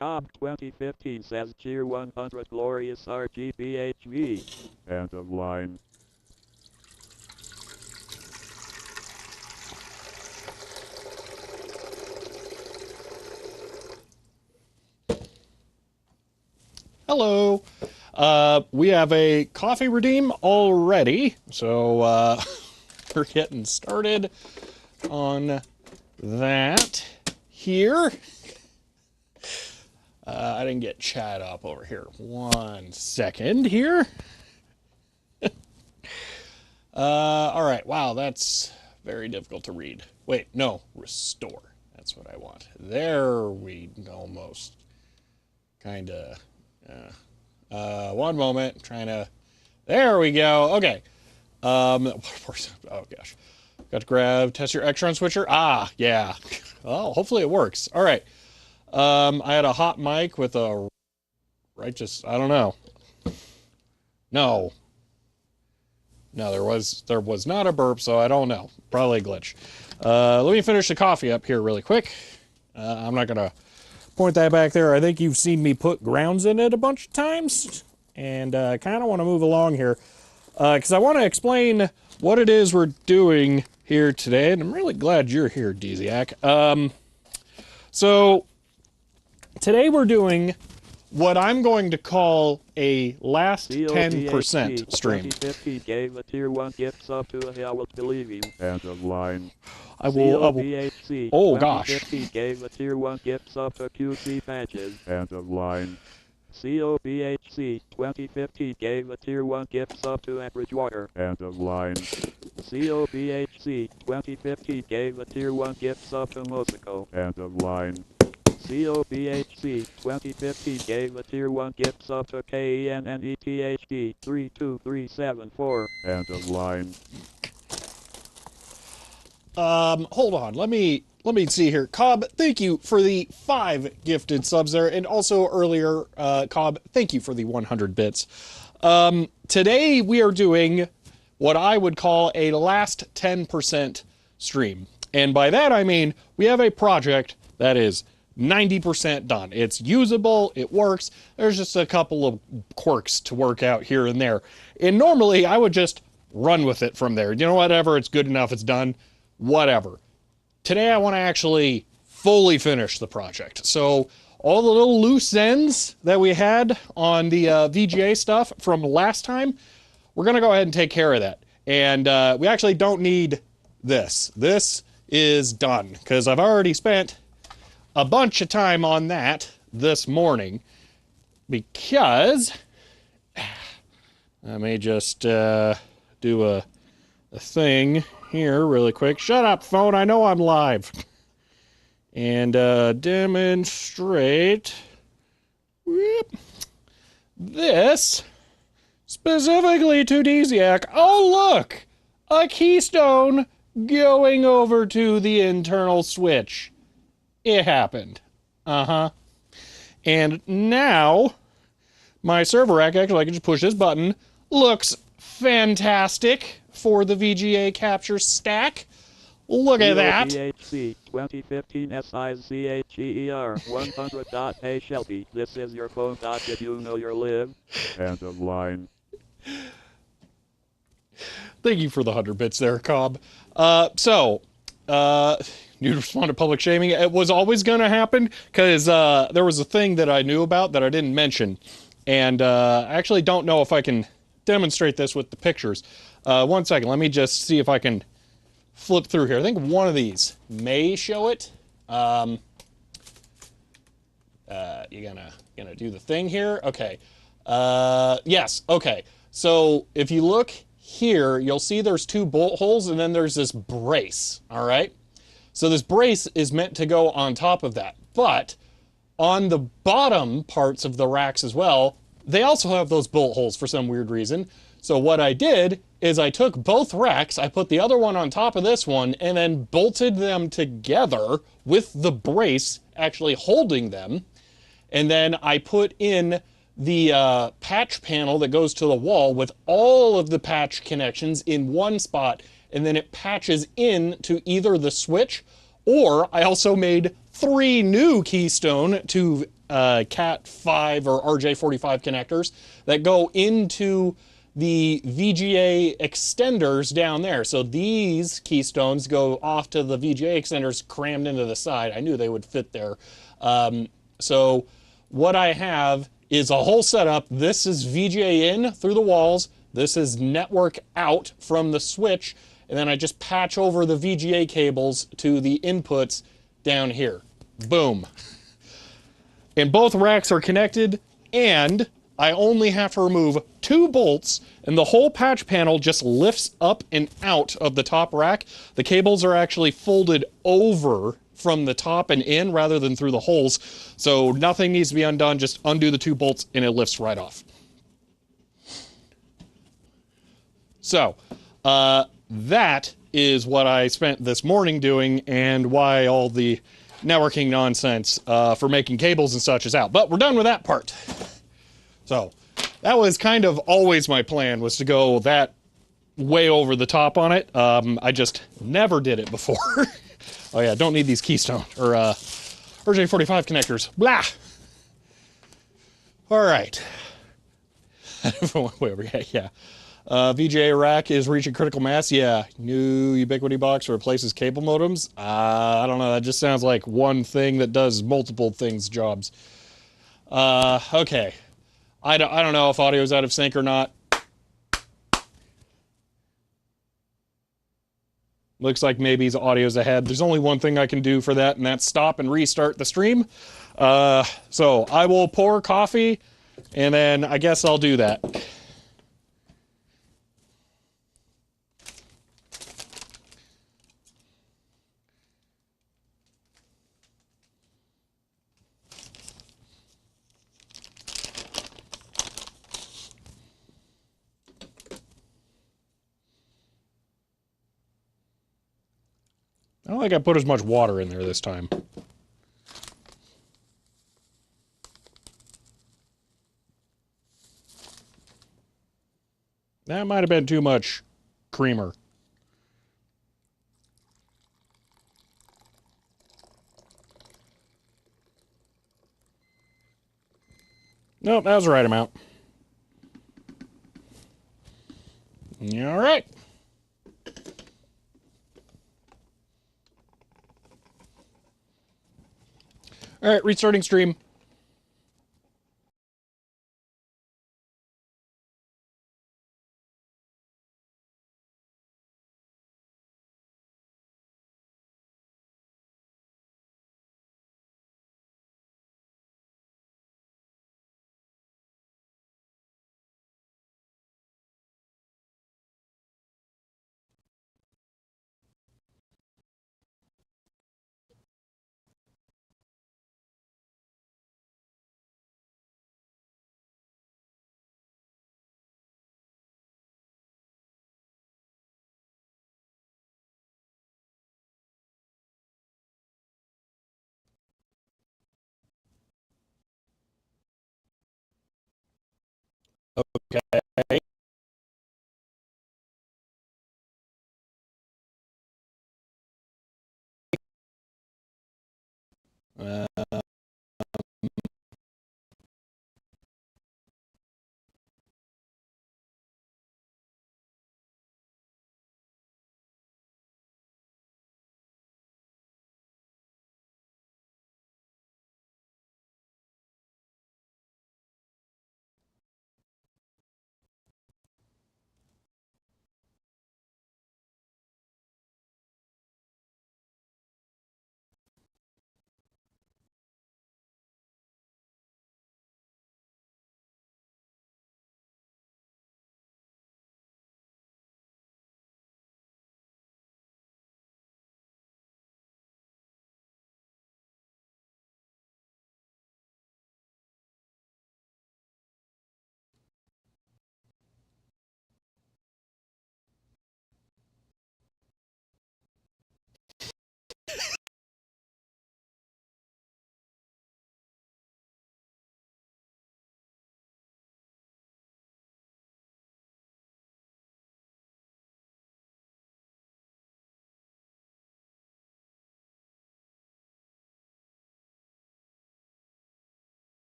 COM 2015 says Tier 100 glorious RGBHV. End of line. Hello. We have a coffee redeem already, so we're getting started on that here. I didn't get chat up over here. 1 second here. All right. Wow, that's very difficult to read. Wait, no, restore. That's what I want. There we almost kind of. 1 moment. Trying to. There we go. Okay. Oh gosh. Got to grab. Test your Extron switcher. Ah, yeah. Oh, hopefully it works. All right. I had a hot mic with a righteous. I don't know. No, there was not a burp, so I don't know. Probably a glitch. Let me finish the coffee up here really quick. I'm not gonna point that back there. I think you've seen me put grounds in it a bunch of times, and I kind of want to move along here because I want to explain what it is we're doing here today, and I'm really glad you're here, Dziak. So today we're doing what I'm going to call a last 10% stream. 2050 gave a Tier 1 gift sub to a I will believe you. End of line. I will. Oh gosh. 2050 gave a Tier 1 gift sub to QC patches. End of line. COBHC 2050 gave a Tier 1 gift sub to Bridgewater. End of line. COBHC 2050 gave a Tier 1 gift sub to Mosico. End of line. COBHC 2050 gave a Tier 1 gift sub to KENNETHD 32374. End of line. Hold on. Let me see here. Cobb, thank you for the 5 gifted subs there, and also earlier, Cobb, thank you for the 100 bits. Today we are doing what I would call a last 10% stream, and by that I mean we have a project that is 90% done. It's usable, it works. There's just a couple of quirks to work out here and there. And normally I would just run with it from there. You know, whatever, it's good enough, it's done, whatever. Today I want to actually fully finish the project. So all the little loose ends that we had on the VGA stuff from last time, we're going to go ahead and take care of that. And we actually don't need this. This is done because I've already spent a bunch of time on that this morning because I may just do a thing here really quick. Shut up, phone. I know I'm live. And demonstrate this specifically to DZAC. Oh, look! A keystone going over to the internal switch. It happened. Uh-huh. And now, my server rack, actually, I can just push this button. Looks fantastic for the VGA capture stack. Look at that. VHC 2015 SIZHEER 100.A Shelby. This is your phone. Did you know you're live? End of line. Thank you for the 100 bits there, Cobb. You respond to public shaming. It was always going to happen because there was a thing that I knew about that I didn't mention. And I actually don't know if I can demonstrate this with the pictures. 1 second. Let me just see if I can flip through here. I think one of these may show it. You gonna do the thing here? Okay. Yes. Okay. So if you look here, you'll see there's 2 bolt holes and then there's this brace. All right. So this brace is meant to go on top of that, but on the bottom parts of the racks as well, they also have those bolt holes for some weird reason. So what I did is I took both racks, I put the other one on top of this one, and then bolted them together with the brace actually holding them. And then I put in the patch panel that goes to the wall with all of the patch connections in one spot, and then it patches in to either the switch, or I also made 3 new keystone to Cat5 or RJ45 connectors that go into the VGA extenders down there. So these keystones go off to the VGA extenders crammed into the side. I knew they would fit there. So what I have is a whole setup. This is VGA in through the walls. This is network out from the switch. And then I just patch over the VGA cables to the inputs down here. Boom. And both racks are connected, and I only have to remove 2 bolts, and the whole patch panel just lifts up and out of the top rack. The cables are actually folded over from the top and in rather than through the holes, so nothing needs to be undone. Just undo the 2 bolts and it lifts right off. So, that is what I spent this morning doing, and why all the networking nonsense for making cables and such is out. But we're done with that part. So that was kind of always my plan, was to go that way over the top on it. I just never did it before. Oh yeah, don't need these keystone or RJ45 connectors. Blah. All right. Yeah. VGA rack is reaching critical mass. Yeah. New Ubiquity box replaces cable modems. I don't know. That just sounds like one thing that does multiple things jobs. Okay. I don't know if audio's out of sync or not. Looks like maybe his audio's ahead. There's only one thing I can do for that, and that's stop and restart the stream. So I will pour coffee, and then I guess I'll do that. I don't think I put as much water in there this time. That might have been too much creamer. Nope, that was the right amount. All right. All right, restarting stream. Okay.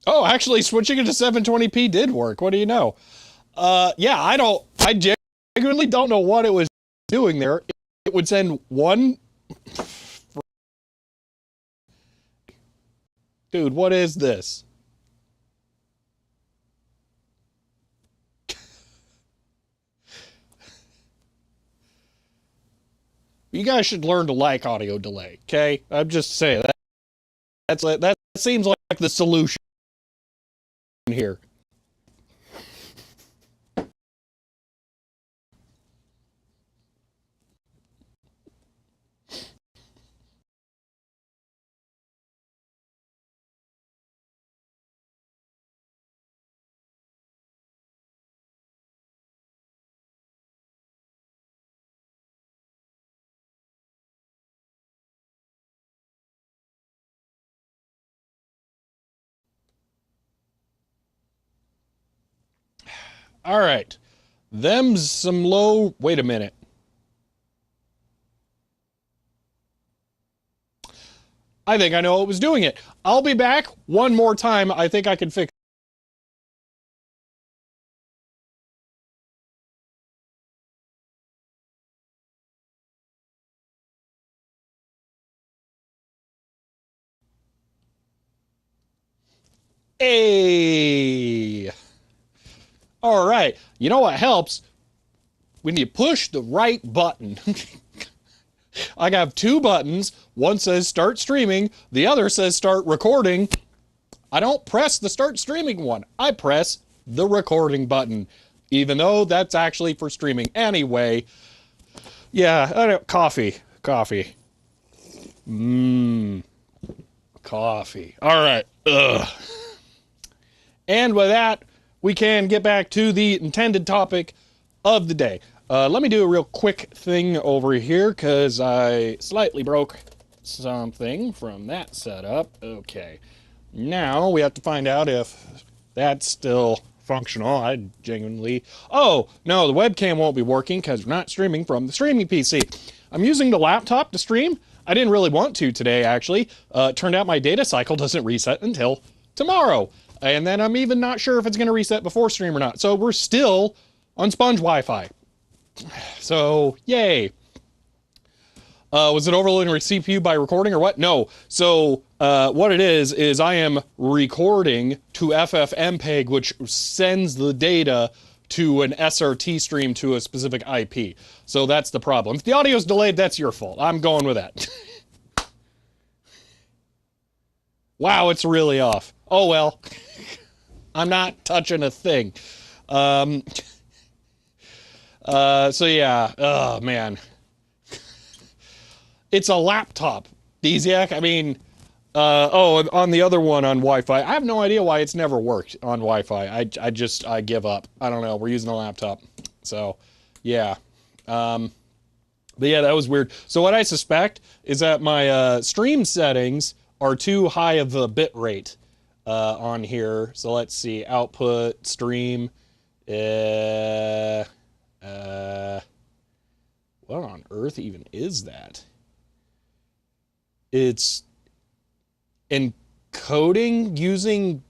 Oh, actually, switching it to 720p did work. What do you know? Yeah, I genuinely don't know what it was doing there. It would send one. Dude, what is this? You guys should learn to like audio delay, okay? I'm just saying that seems like the solution here. All right. Them's some low. Wait a minute. I think I know what was doing it. I'll be back one more time. I think I can fix. Hey. All right. You know what helps? When you push the right button. I have two buttons. One says start streaming. The other says start recording. I don't press the start streaming one. I press the recording button, even though that's actually for streaming anyway. Yeah, I don't, coffee. Coffee. Coffee. All right. Ugh. And with that, we can get back to the intended topic of the day. Let me do a real quick thing over here because I slightly broke something from that setup. Okay. Now we have to find out if that's still functional. I genuinely... Oh, no, the webcam won't be working because we're not streaming from the streaming PC. I'm using the laptop to stream. I didn't really want to today, actually. Turned out my data cycle doesn't reset until tomorrow. And then I'm even not sure if it's going to reset before stream or not. So we're still on sponge Wi-Fi. So, yay. Was it overloading your CPU by recording or what? No. So, what it is I am recording to FFmpeg, which sends the data to an SRT stream to a specific IP. So that's the problem. If the audio's delayed, that's your fault. I'm going with that. Wow, it's really off. Oh well. I'm not touching a thing. So yeah, oh man. It's a laptop, Desiac. I mean, oh, on the other one on Wi-Fi, I have no idea why it's never worked on Wi-Fi. I give up. I don't know. We're using a laptop. So, yeah. But yeah, that was weird. So what I suspect is that my stream settings are too high of a bit rate on here. So let's see. Output, stream. What on earth even is that? It's encoding using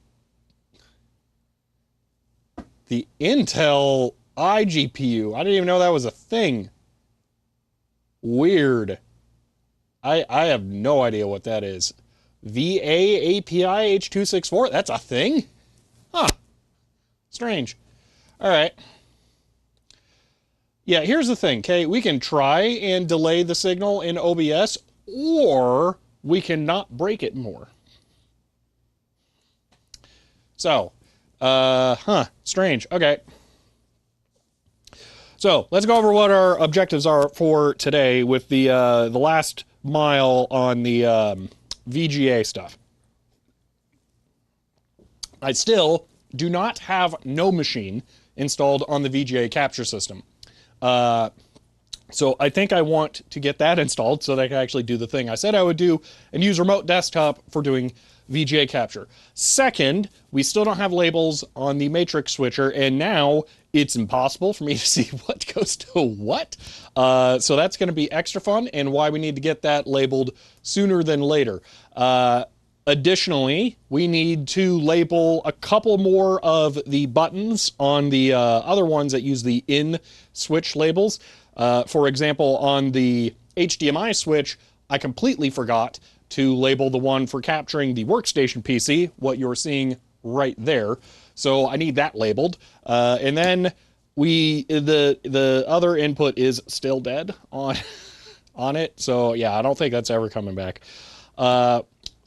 the Intel iGPU. I didn't even know that was a thing. Weird. I have no idea what that is. VA API H264? That's a thing? Huh. Strange. All right. Yeah, here's the thing, okay? We can try and delay the signal in OBS, or we can not break it more. So, strange. Okay. So, let's go over what our objectives are for today with the last mile on the VGA stuff. I still do not have NoMachine installed on the VGA capture system. So I think I want to get that installed so that I can actually do the thing I said I would do and use remote desktop for doing VGA capture. Second, we still don't have labels on the matrix switcher, and now it's impossible for me to see what goes to what. So that's going to be extra fun, and why we need to get that labeled sooner than later. Additionally, we need to label a couple more of the buttons on the other ones that use the in switch labels. For example, on the HDMI switch, I completely forgot to label the one for capturing the workstation PC, what you're seeing right there. So I need that labeled. And then the other input is still dead on it. So yeah, I don't think that's ever coming back.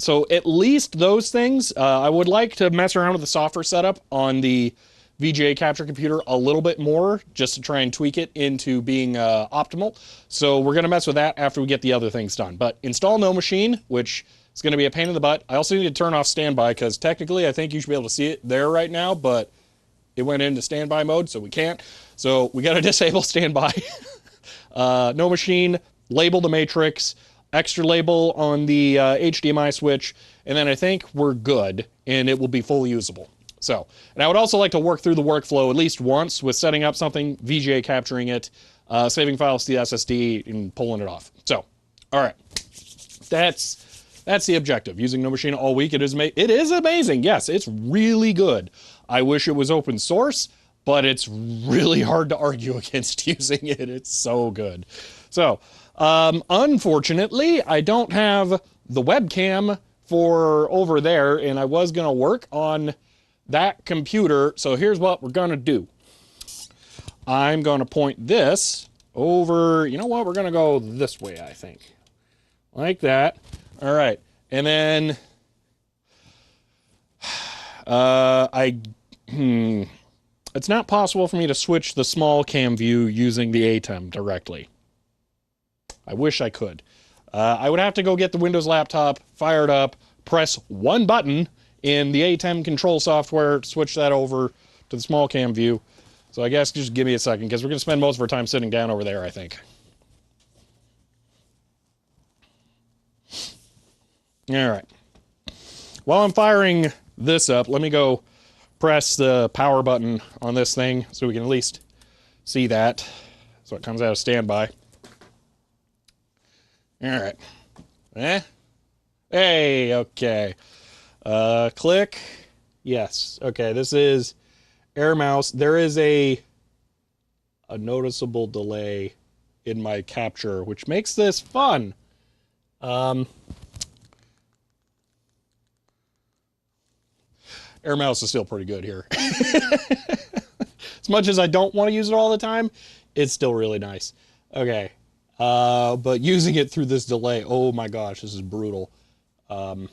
So at least those things, I would like to mess around with the software setup on the VGA capture computer a little bit more, just to try and tweak it into being optimal. So we're going to mess with that after we get the other things done. But install NoMachine, which is going to be a pain in the butt. I also need to turn off standby, because technically I think you should be able to see it there right now, but it went into standby mode, so we can't. So we got to disable standby. NoMachine, label the matrix, extra label on the HDMI switch, and then I think we're good, and it will be fully usable. So, and I would also like to work through the workflow at least once with setting up something, VGA capturing it, saving files to the SSD, and pulling it off. So, all right, that's the objective. Using NoMachine all week, it is amazing. Yes, it's really good. I wish it was open source, but it's really hard to argue against using it. It's so good. So, unfortunately, I don't have the webcam for over there, and I was going to work on that computer. So here's what we're going to do. I'm going to point this over, you know what, we're going to go this way, I think. Like that. All right. And then it's not possible for me to switch the small cam view using the ATEM directly. I wish I could. I would have to go get the Windows laptop, fire it up, press one button in the ATEM control software, switch that over to the small cam view. So I guess just give me a second, because we're going to spend most of our time sitting down over there, I think. All right. While I'm firing this up, let me go press the power button on this thing so we can at least see that. So it comes out of standby. All right. Hey, okay. Click. Yes. Okay, this is Air Mouse. There is a noticeable delay in my capture, which makes this fun. Air Mouse is still pretty good here. As much as I don't want to use it all the time, it's still really nice. Okay. But using it through this delay, oh my gosh, this is brutal. Okay.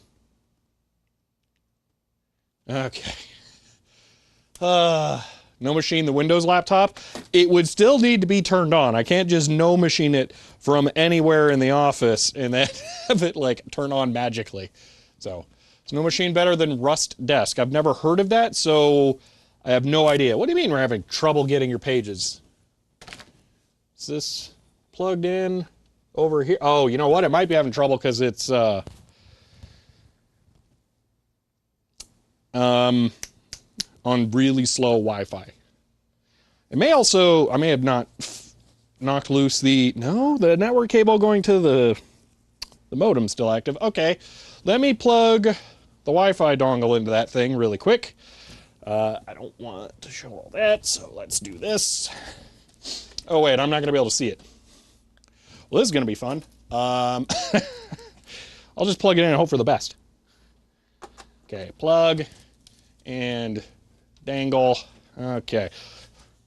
NoMachine, the Windows laptop, it would still need to be turned on. I can't just NoMachine it from anywhere in the office and then have it like turn on magically. So, is NoMachine better than Rust Desk? I've never heard of that, so I have no idea. What do you mean we're having trouble getting your pages? Is this plugged in over here? Oh, you know what? It might be having trouble because it's on really slow Wi-Fi. It may also, I may have not knocked loose the network cable going to the modem still active. Okay, let me plug the Wi-Fi dongle into that thing really quick. I don't want to show all that, so let's do this. Oh wait, I'm not going to be able to see it. Well, this is going to be fun. I'll just plug it in and hope for the best. Okay, plug and dangle. Okay.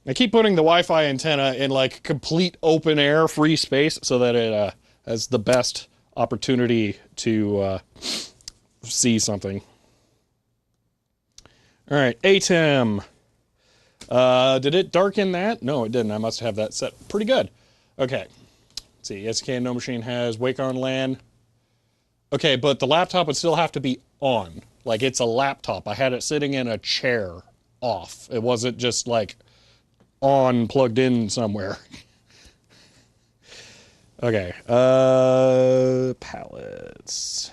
I keep putting the Wi-Fi antenna in like complete open air, free space, so that it has the best opportunity to see something. All right, ATEM. Did it darken that? No, it didn't. I must have that set pretty good. Okay. Let's see. SK NoMachine has Wake on LAN. Okay, but the laptop would still have to be on. Like, it's a laptop. I had it sitting in a chair off. It wasn't just like on, plugged in somewhere. Okay. Palettes.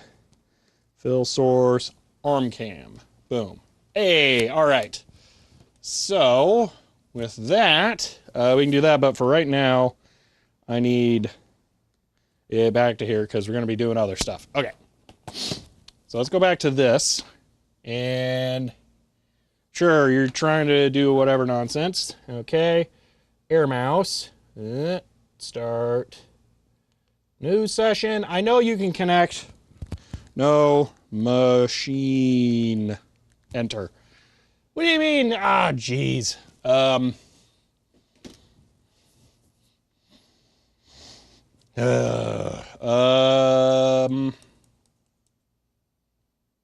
Fill source. Arm cam. Boom. Hey, all right. So, with that, we can do that, but for right now, I need it back to here because we're going to be doing other stuff. Okay. So let's go back to this. And sure, you're trying to do whatever nonsense. Okay. Air mouse. Start. New session. I know you can connect. No machine. Enter. What do you mean? Ah, jeez. I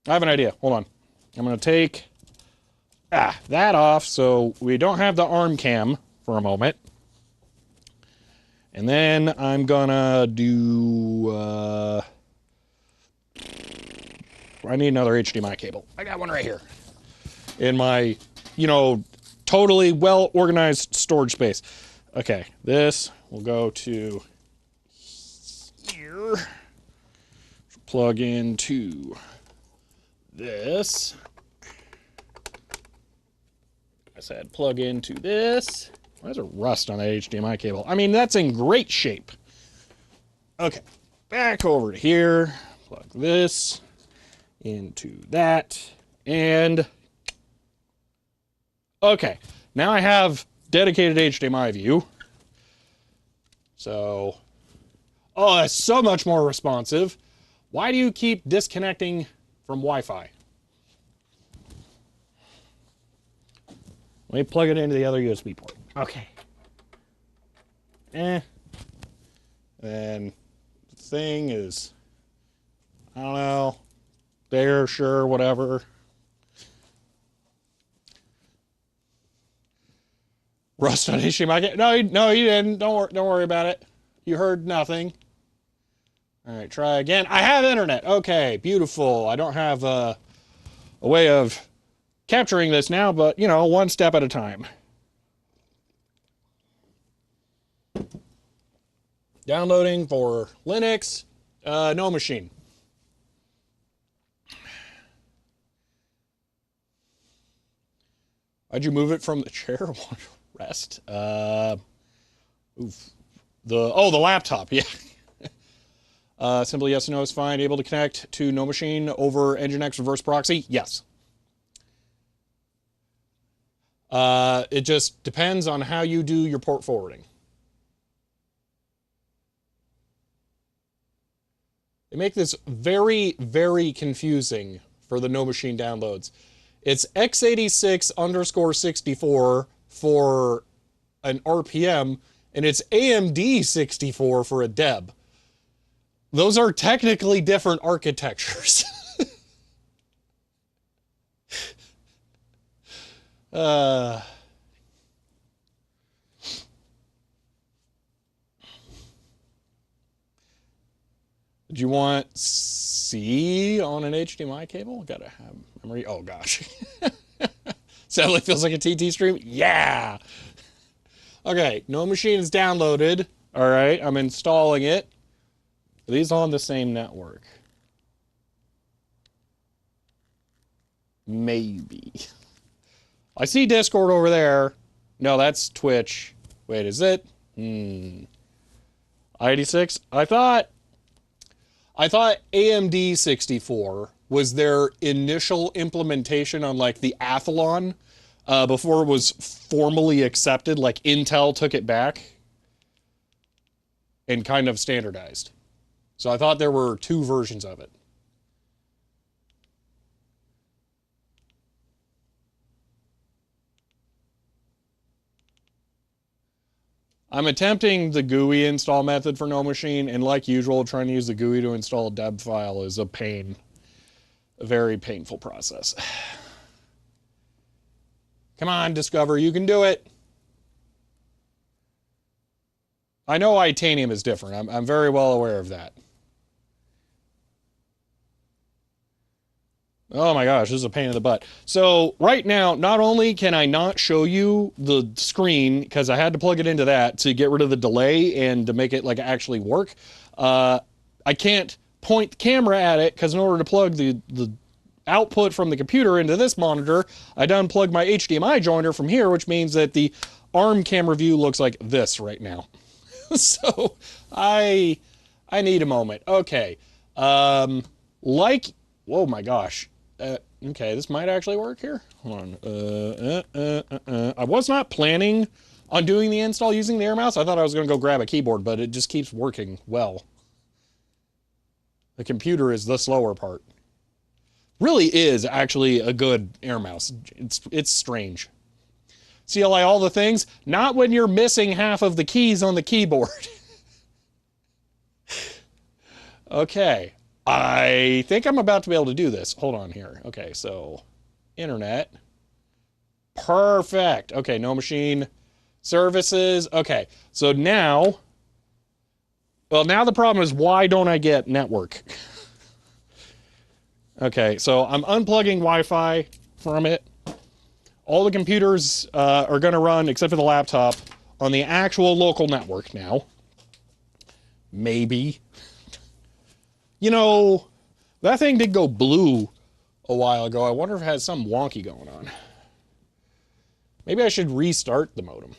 have an idea. Hold on. I'm going to take that off so we don't have the arm cam for a moment. And then I'm going to do... I need another HDMI cable. I got one right here. In my, totally well-organized storage space. Okay, this will go to here. Plug into this. I said plug into this. Why is there rust on that HDMI cable? I mean, that's in great shape. Okay, back over to here. Plug this into that. And... okay, now I have dedicated HDMI view. So, oh, that's so much more responsive. Why do you keep disconnecting from Wi-Fi? Let me plug it into the other USB port. Okay. And the thing is, I don't know, there, sure, whatever. Rust on HDMI. No, you didn't. Don't worry about it. You heard nothing. All right, try again. I have internet. Okay, beautiful. I don't have a way of capturing this now, but, one step at a time. Downloading for Linux. NoMachine. Why'd you move it from the chair? Rest. The laptop, yeah. Simply yes or no is fine. Able to connect to NoMachine over Nginx reverse proxy? Yes. It just depends on how you do your port forwarding. They make this very, very confusing for the NoMachine downloads. It's x86_64 for an RPM, and it's AMD 64 for a DEB. Those are technically different architectures. Do you want C on an HDMI cable? Gotta have memory. Oh gosh. Sadly feels like a TT stream. Yeah. Okay, NoMachine is downloaded. All right, I'm installing it. Are these on the same network? Maybe. I see Discord over there. No, that's Twitch. Wait, is it? I86? I thought AMD 64 was their initial implementation on like the Athlon before it was formally accepted. Like Intel took it back and kind of standardized. So I thought there were two versions of it. I'm attempting the GUI install method for NoMachine, and like usual, trying to use the GUI to install a DEB file is a pain. A very painful process. Come on, Discover, you can do it. I know Itanium is different. I'm very well aware of that. Oh my gosh, this is a pain in the butt. So right now, not only can I not show you the screen, because I had to plug it into that to get rid of the delay and to make it like actually work, I can't point the camera at it, because in order to plug the output from the computer into this monitor, I done plugged my HDMI joiner from here, which means that the ARM camera view looks like this right now. So I need a moment. Okay. Oh my gosh. Okay, this might actually work here. Hold on. I was not planning on doing the install using the air mouse. I thought I was going to go grab a keyboard, but it just keeps working well. The computer is the slower part. Really is actually a good air mouse. It's strange. CLI all the things, not when you're missing half of the keys on the keyboard. Okay. I think I'm about to be able to do this. Hold on here. Okay, so internet. Perfect. Okay, NoMachine services. Okay, so now, well, now the problem is, why don't I get network? Okay, so I'm unplugging Wi-Fi from it. All the computers are going to run, except for the laptop, on the actual local network now. Maybe. You know, that thing did go blue a while ago. I wonder if it has something wonky going on. Maybe I should restart the modem.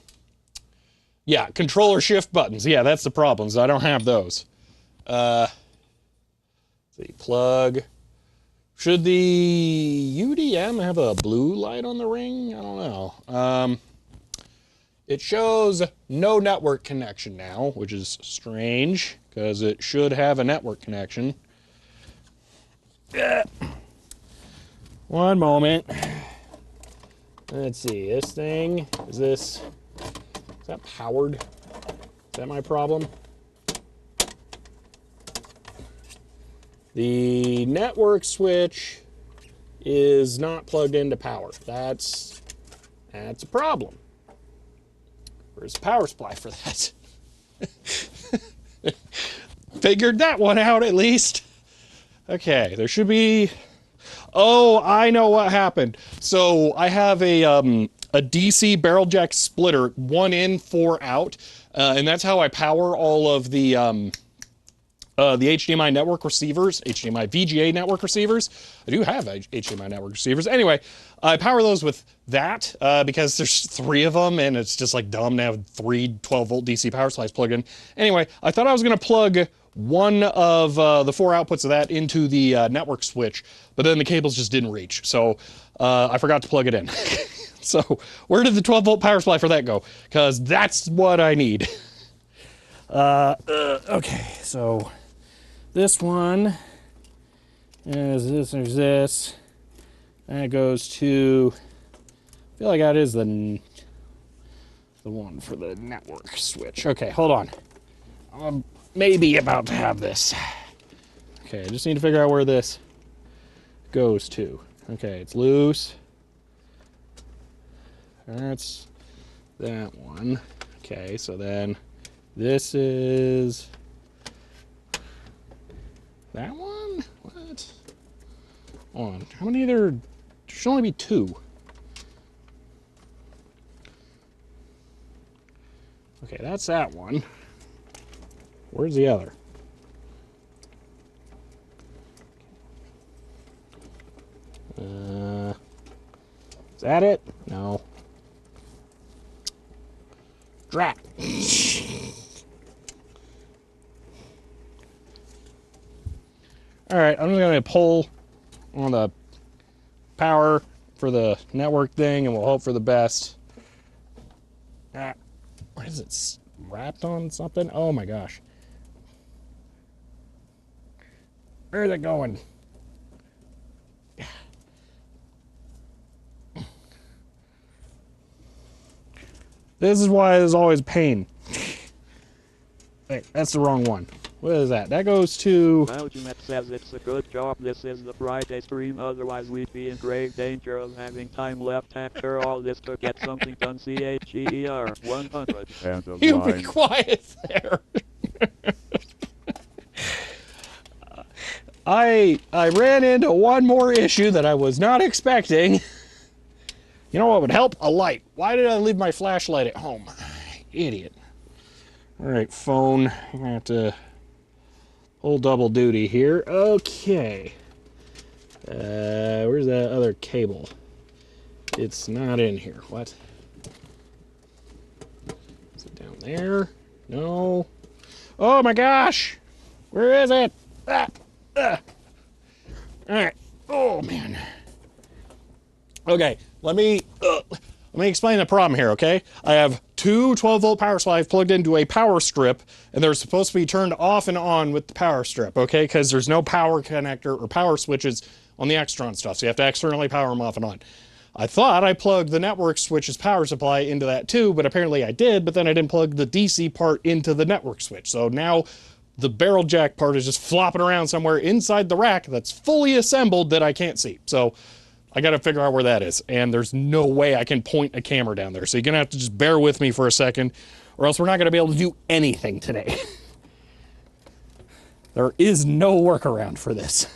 Yeah, controller shift buttons. Yeah, that's the problem. I don't have those. Let's see, plug. Should the UDM have a blue light on the ring? I don't know. It shows no network connection now, which is strange, because it should have a network connection. One moment. Let's see, this thing, is that powered? Is that my problem? The network switch is not plugged into power. That's a problem. Where's the power supply for that? Figured that one out at least. Okay, there should be... Oh, I know what happened. So I have a DC barrel jack splitter, 1 in, 4 out, and that's how I power all of the HDMI network receivers, HDMI VGA network receivers. I do have HDMI network receivers. Anyway, I power those with that because there's 3 of them, and it's just like dumb to have 3 12-volt DC power supplies plugged in. Anyway, I thought I was going to plug one of the 4 outputs of that into the network switch, but then the cables just didn't reach, so I forgot to plug it in. So where did the 12-volt power supply for that go? Because that's what I need. Okay, so this one is this, there's this. That goes to, I feel like that is the the one for the network switch. Okay, hold on. I'm maybe about to have this. Okay, I just need to figure out where this goes to. Okay, it's loose. That's that one. Okay, so then this is that one? What? Hold on. How many there should only be two. Okay, that's that one. Where's the other? Is that it? No. Drat. Alright, I'm just going to pull on the power for the network thing and we'll hope for the best. What is it? Wrapped on something? Oh my gosh. Where is it going? This is why there's always pain. Wait, that's the wrong one. What is that? That goes to... Maljumet says it's a good job this is the Friday stream, otherwise we'd be in grave danger of having time left after all this to get something done. CHER 100. And a You be line. quiet there. I ran into one more issue that I was not expecting. You know what would help? A light. Why did I leave my flashlight at home? Idiot. Alright, phone. I'm gonna have to pull double duty here. Okay. Where's that other cable? It's not in here. What? Is it down there? No. Oh my gosh! Where is it? Alright. Oh man. Okay, let me explain the problem here, okay? I have two 12-volt power supplies plugged into a power strip, and they're supposed to be turned off and on with the power strip, okay? Because there's no power connector or power switches on the Extron stuff, so you have to externally power them off and on. I thought I plugged the network switch's power supply into that too, but apparently I did, but then I didn't plug the DC part into the network switch. So now the barrel jack part is just flopping around somewhere inside the rack that's fully assembled that I can't see. So I got to figure out where that is, and there's no way I can point a camera down there. So you're going to have to just bear with me for a second, or else we're not going to be able to do anything today. There is no workaround for this.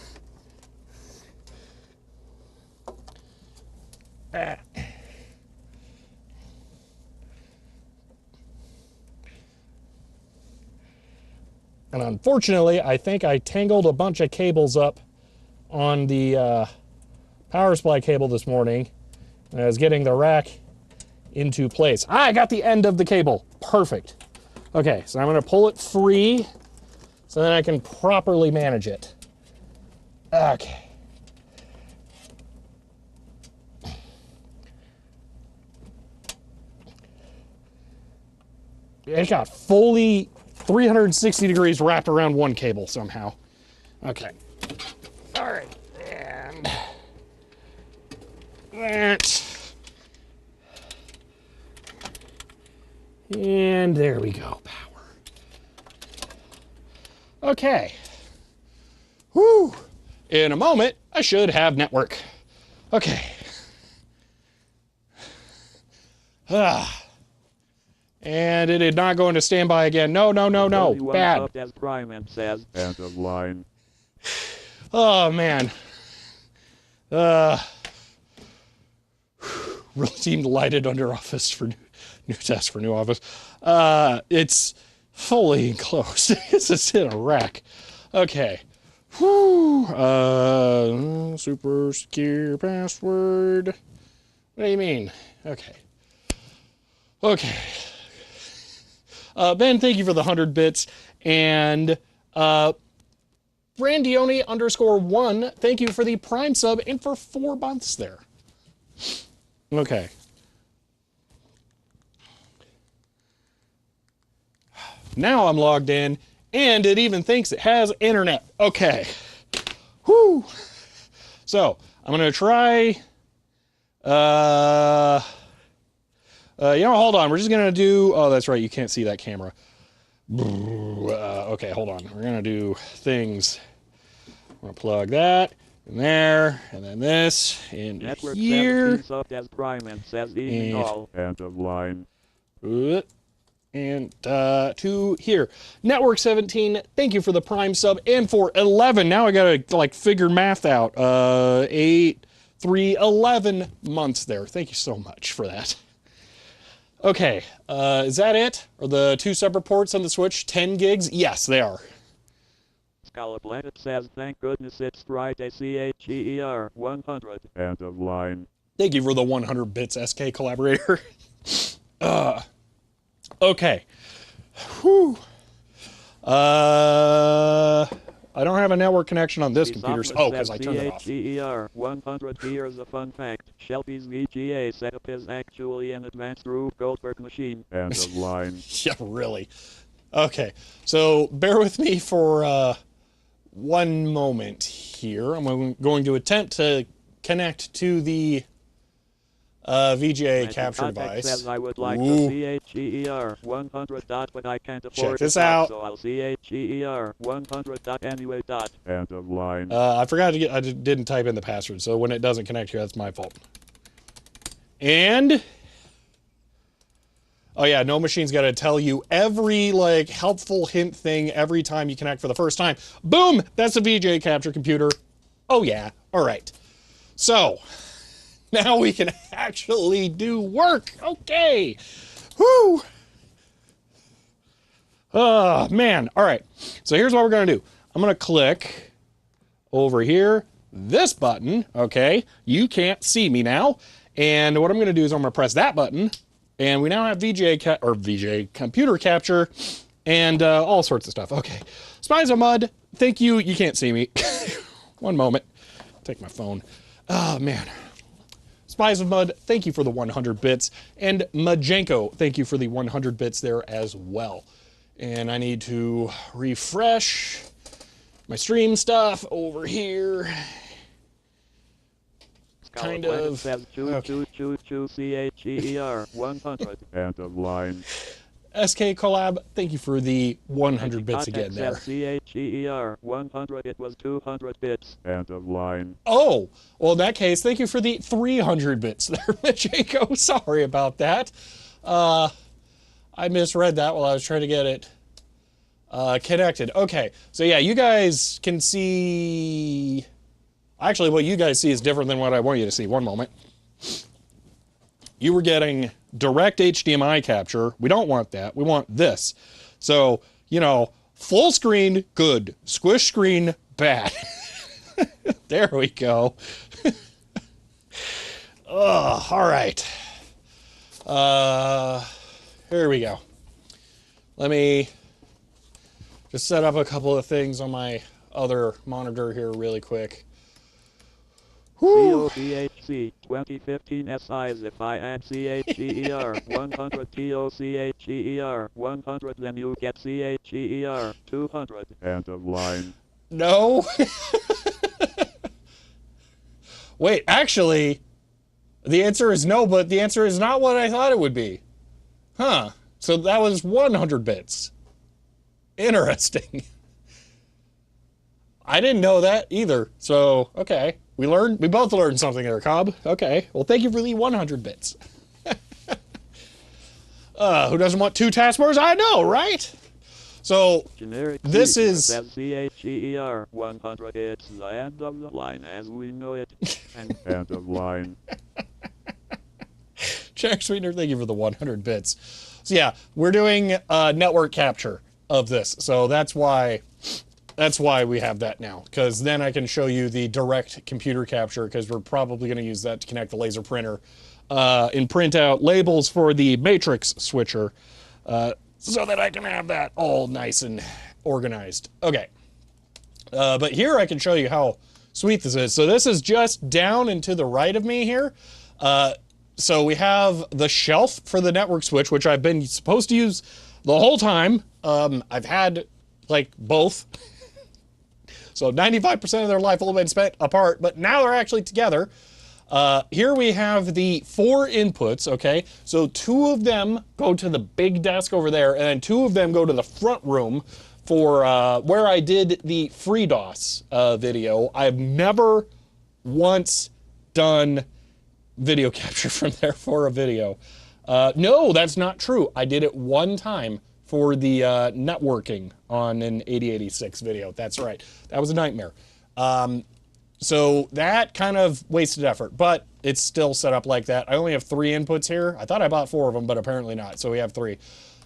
And unfortunately, I think I tangled a bunch of cables up on the power supply cable this morning. And I was getting the rack into place. I got the end of the cable. Perfect. Okay, so I'm going to pull it free so then I can properly manage it. Okay. It got fully 360 degrees wrapped around one cable somehow. Okay. All right. And that. And there we go. Power. Okay. Whew. In a moment, I should have network. Okay. And it did not go into standby again. No, no, no, no. Bad. As Prime says. And a line. Oh, man. Really seemed lighted under office for new desk for new office. It's fully enclosed. It's in a rack. Okay. Whew. Super secure password. What do you mean? Okay. Okay. Ben, thank you for the 100 bits. And Brandione_1, thank you for the Prime sub and for 4 months there. Okay. Now I'm logged in, and it even thinks it has internet. Okay. Whew. So, I'm going to try... Hold on. We're just going to do... Oh, that's right. You can't see that camera. Okay, hold on. We're going to do things. I'm going to plug that in there, and then this in Network here. 17 subbed as prime and says evening And- all. End of line. And to here. Network 17, thank you for the prime sub. And for 11, now I gotta like figure math out. 8, 3, 11 months there. Thank you so much for that. Okay, is that it? Are the 2 separate ports on the Switch 10 gigs? Yes, they are. Scala Planet says thank goodness it's Friday CHER 100. End of line. Thank you for the 100 bits SK collaborator. Okay. Whew. I don't have a network connection on this computer. Oh, because I turned it off. CHER 100. Here's a fun fact. Shelby's VGA setup is actually an advanced Rube Goldberg machine. End of line. Yeah, really. Okay, so bear with me for one moment here. I'm going to attempt to connect to the VGA capture device. Says I would like Ooh. the CHER 100 dot, but I can't afford Check this it, out. so I'll CHER 100 dot anyway dot. End of line. I forgot to I didn't type in the password, so when it doesn't connect here, that's my fault. And oh yeah, NoMachine's got to tell you every like helpful hint thing every time you connect for the first time. Boom, that's a VGA capture computer. Oh yeah, all right. So now we can actually do work. Okay. Whoo. Oh, man. All right. So here's what we're going to do. I'm going to click over here, this button. Okay. You can't see me now. And what I'm going to do is I'm going to press that button. And we now have VGA computer capture and all sorts of stuff. Okay. Spies of Mud. Thank you. You can't see me. One moment. Take my phone. Oh, man. Spies of Mud, thank you for the 100 bits. And Majenko, thank you for the 100 bits there as well. And I need to refresh my stream stuff over here. Kind of. Says CHER 100. End of line. SK Collab, thank you for the 100 bits again there. CHER 100, it was 200 bits. End of line. Oh, well, in that case, thank you for the 300 bits there, Majenko. Sorry about that. I misread that while I was trying to get it connected. Okay, so yeah, you guys can see... Actually, what you guys see is different than what I want you to see. One moment. You were getting direct HDMI capture. We don't want that. We want this. So, full screen, good. Squish screen, bad. There we go. All right. Here we go. Let me just set up a couple of things on my other monitor here really quick. TOCHC 2015 SIs. If I add CHER 100 TOCHER 100, then you get CHER 200. End of line. No. Wait, actually, the answer is no, but the answer is not what I thought it would be. Huh. So that was 100 bits. Interesting. I didn't know that either. So, okay. We both learned something there, Cobb. Okay. Well, thank you for the 100 bits. Who doesn't want 2 taskbars? I know, right? So, Generic this is... CHER 100. It's the end of the line as we know it. And End of line. Jack Sweetener, thank you for the 100 bits. So yeah, we're doing network capture of this. So that's why we have that now. Because then I can show you the direct computer capture, because we're probably going to use that to connect the laser printer and print out labels for the matrix switcher so that I can have that all nice and organized. Okay. But here I can show you how sweet this is. So this is just down and to the right of me here. So we have the shelf for the network switch, which I've been supposed to use the whole time. I've had like both. So 95% of their life will have been spent apart, but now they're actually together. Here we have the 4 inputs, okay? So 2 of them go to the big desk over there, and then 2 of them go to the front room for where I did the FreeDOS video. I've never once done video capture from there for a video. No, that's not true. I did it one time for the networking on an 8086 video. That's right. That was a nightmare. So that kind of wasted effort, but it's still set up like that. I only have 3 inputs here. I thought I bought 4 of them, but apparently not. So we have 3.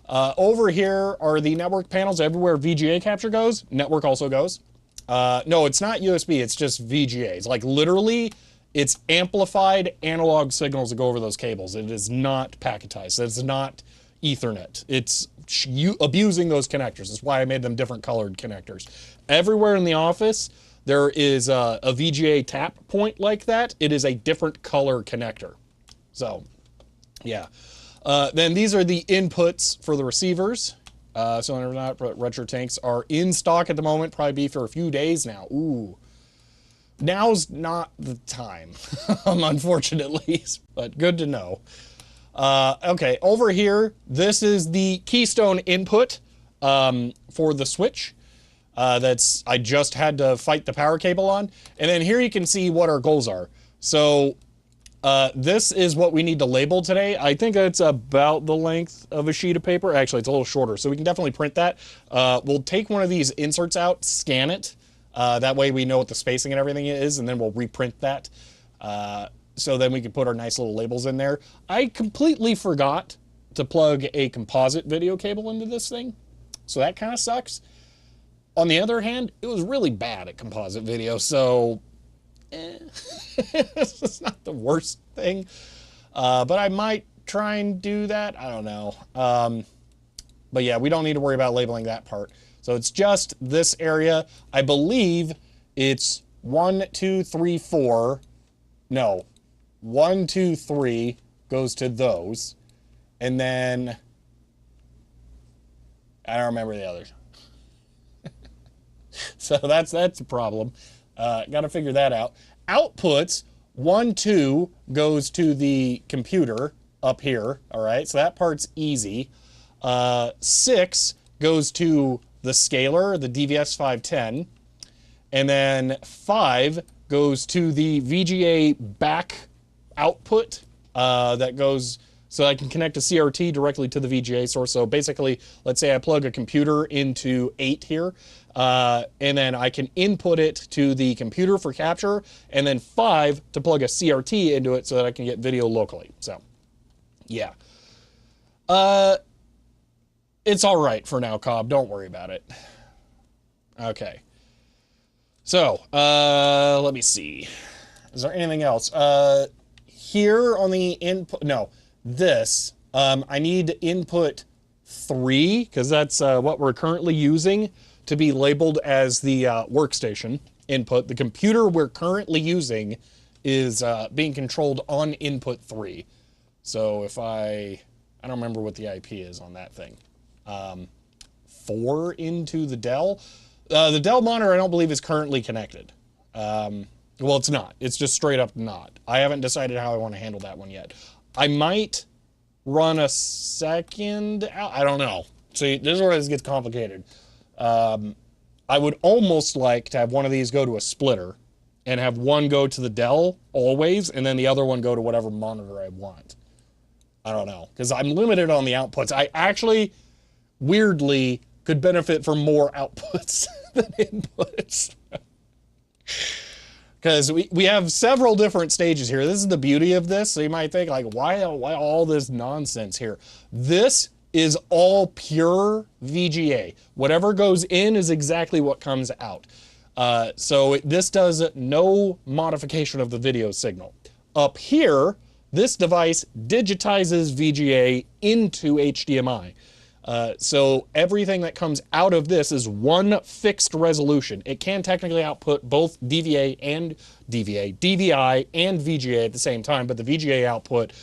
Over here are the network panels. Everywhere VGA capture goes, network also goes. No, it's not USB. It's just VGA. It's like literally, it's amplified analog signals that go over those cables. It is not packetized. It's not Ethernet. It's you abusing those connectors. That's why I made them different colored connectors. Everywhere in the office, there is a VGA tap point like that. It is a different color connector. So, yeah. Then these are the inputs for the receivers. So they're not, retro tanks are in stock at the moment. Probably be for a few days now. Ooh. Now's not the time, unfortunately, but good to know. Okay, over here, this is the keystone input for the switch. I just had to fight the power cable on. And then here you can see what our goals are. So this is what we need to label today. I think it's about the length of a sheet of paper. Actually, it's a little shorter, so we can definitely print that. We'll take one of these inserts out, scan it. That way we know what the spacing and everything is, and then we'll reprint that. So then we can put our nice little labels in there. I completely forgot to plug a composite video cable into this thing, so that kind of sucks. On the other hand, it was really bad at composite video, so it's not the worst thing. But I might try and do that. I don't know. But yeah, we don't need to worry about labeling that part. So it's just this area. I believe it's 1, 2, 3, 4. No, 1, 2, 3 goes to those. And then I don't remember the others. So that's a problem. Got to figure that out. Outputs, 1, 2 goes to the computer up here. All right, so that part's easy. 6 goes to the scaler, the DVS 510. And then 5 goes to the VGA back output that goes, so I can connect a CRT directly to the VGA source. So basically, let's say I plug a computer into 8 here, and then I can input it to the computer for capture, and then 5 to plug a CRT into it so that I can get video locally. So, yeah. It's all right for now, Cobb. Don't worry about it. Okay. So, let me see. Is there anything else? Here on the input, no, this, I need to input 3, because that's what we're currently using to be labeled as the workstation input. The computer we're currently using is being controlled on input 3. So if I don't remember what the IP is on that thing. 4 into the Dell. The Dell monitor I don't believe is currently connected. Well, it's not. It's just straight up not. I haven't decided how I want to handle that one yet. I might run a second out. I don't know. See, this is where this gets complicated. I would almost like to have one of these go to a splitter and have one go to the Dell always, and then the other one go to whatever monitor I want. I don't know, because I'm limited on the outputs. I actually, weirdly, could benefit from more outputs than inputs. Because we have several different stages here. This is the beauty of this. So you might think, like, why all this nonsense here? This is all pure VGA. Whatever goes in is exactly what comes out. So this does no modification of the video signal. Up here, this device digitizes VGA into HDMI. So everything that comes out of this is one fixed resolution. It can technically output both DVI and VGA at the same time, but the VGA output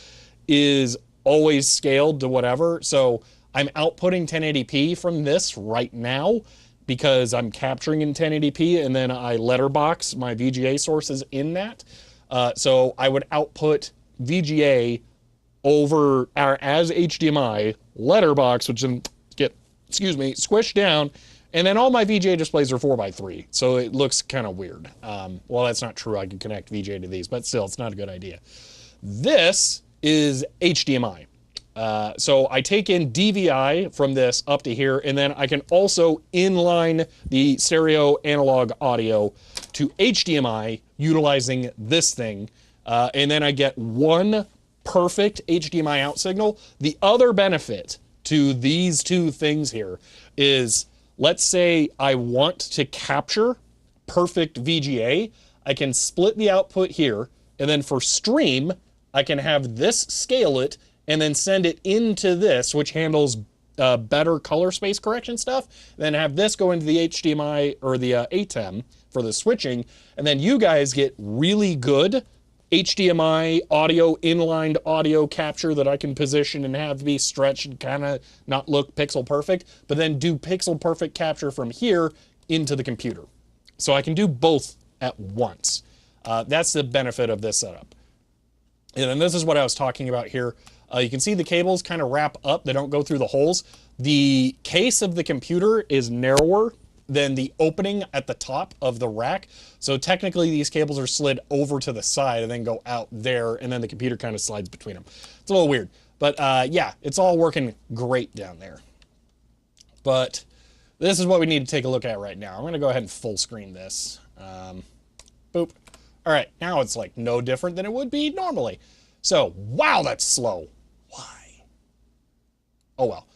is always scaled to whatever. So I'm outputting 1080p from this right now because I'm capturing in 1080p, and then I letterbox my VGA sources in that. So I would output VGA over as HDMI letterbox, which then get, squished down, and then all my VGA displays are 4x3, so it looks kind of weird. Well, that's not true. I can connect VGA to these, but still, it's not a good idea. This is HDMI. So I take in DVI from this up to here, and then I can also inline the stereo analog audio to HDMI utilizing this thing, and then I get one perfect HDMI out signal. The other benefit to these two things here is, let's say I want to capture perfect VGA, I can split the output here, and then for stream, I can have this scale it and then send it into this, which handles better color space correction stuff, then have this go into the HDMI or the ATEM for the switching, and then you guys get really good HDMI audio, inlined audio capture that I can position and have be stretched and kind of not look pixel perfect, but then do pixel perfect capture from here into the computer. So I can do both at once. That's the benefit of this setup. And then this is what I was talking about here. You can see the cables kind of wrap up. They don't go through the holes. The case of the computer is narrower than the opening at the top of the rack. So technically these cables are slid over to the side and then go out there, and then the computer kind of slides between them. It's a little weird, but yeah, it's all working great down there. But this is what we need to take a look at right now. I'm gonna go ahead and full screen this. Boop. All right, now it's like no different than it would be normally. So, wow, that's slow. Why? Oh well.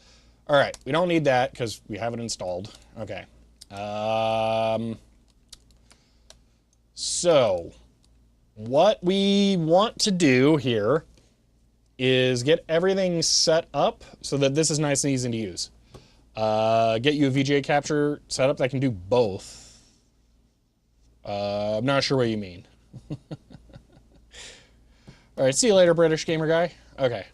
All right, we don't need that because we have it installed. Okay. So what we want to do here is get everything set up so that this is nice and easy to use. Get you a VGA capture setup that can do both. I'm not sure what you mean. All right, see you later, British gamer guy. Okay.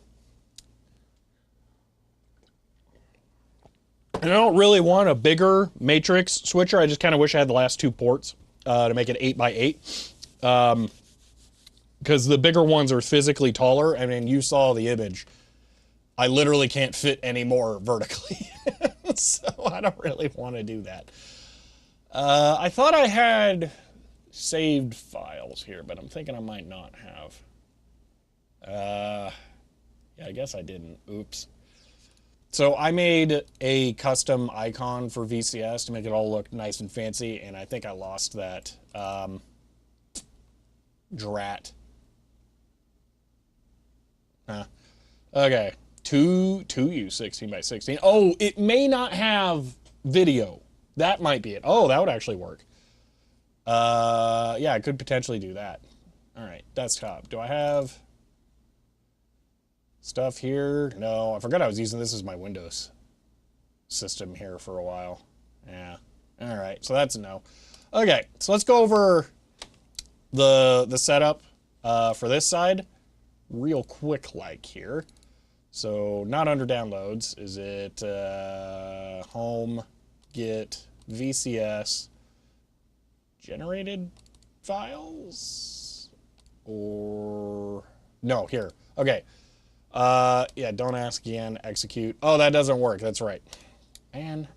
And I don't really want a bigger matrix switcher. I just kind of wish I had the last two ports to make it 8x8. Because the bigger ones are physically taller. I mean, you saw the image. I literally can't fit any more vertically. So I don't really want to do that. I thought I had saved files here, but I'm thinking I might not have. Yeah, I guess I didn't. Oops. So I made a custom icon for VCS to make it all look nice and fancy, and I think I lost that. Drat. Huh. Okay. 2U 16x16. Oh, it may not have video. That might be it. Oh, that would actually work. Yeah, I could potentially do that. All right, desktop. Do I have stuff here? No, I forgot I was using this as my Windows system here for a while. Yeah. All right, so that's a no. Okay, so let's go over the setup for this side real quick like here. So not under downloads. Is it home, get, VCS, generated files? Or no, here. Okay. Yeah, don't ask again, execute. Oh, that doesn't work. That's right. Man.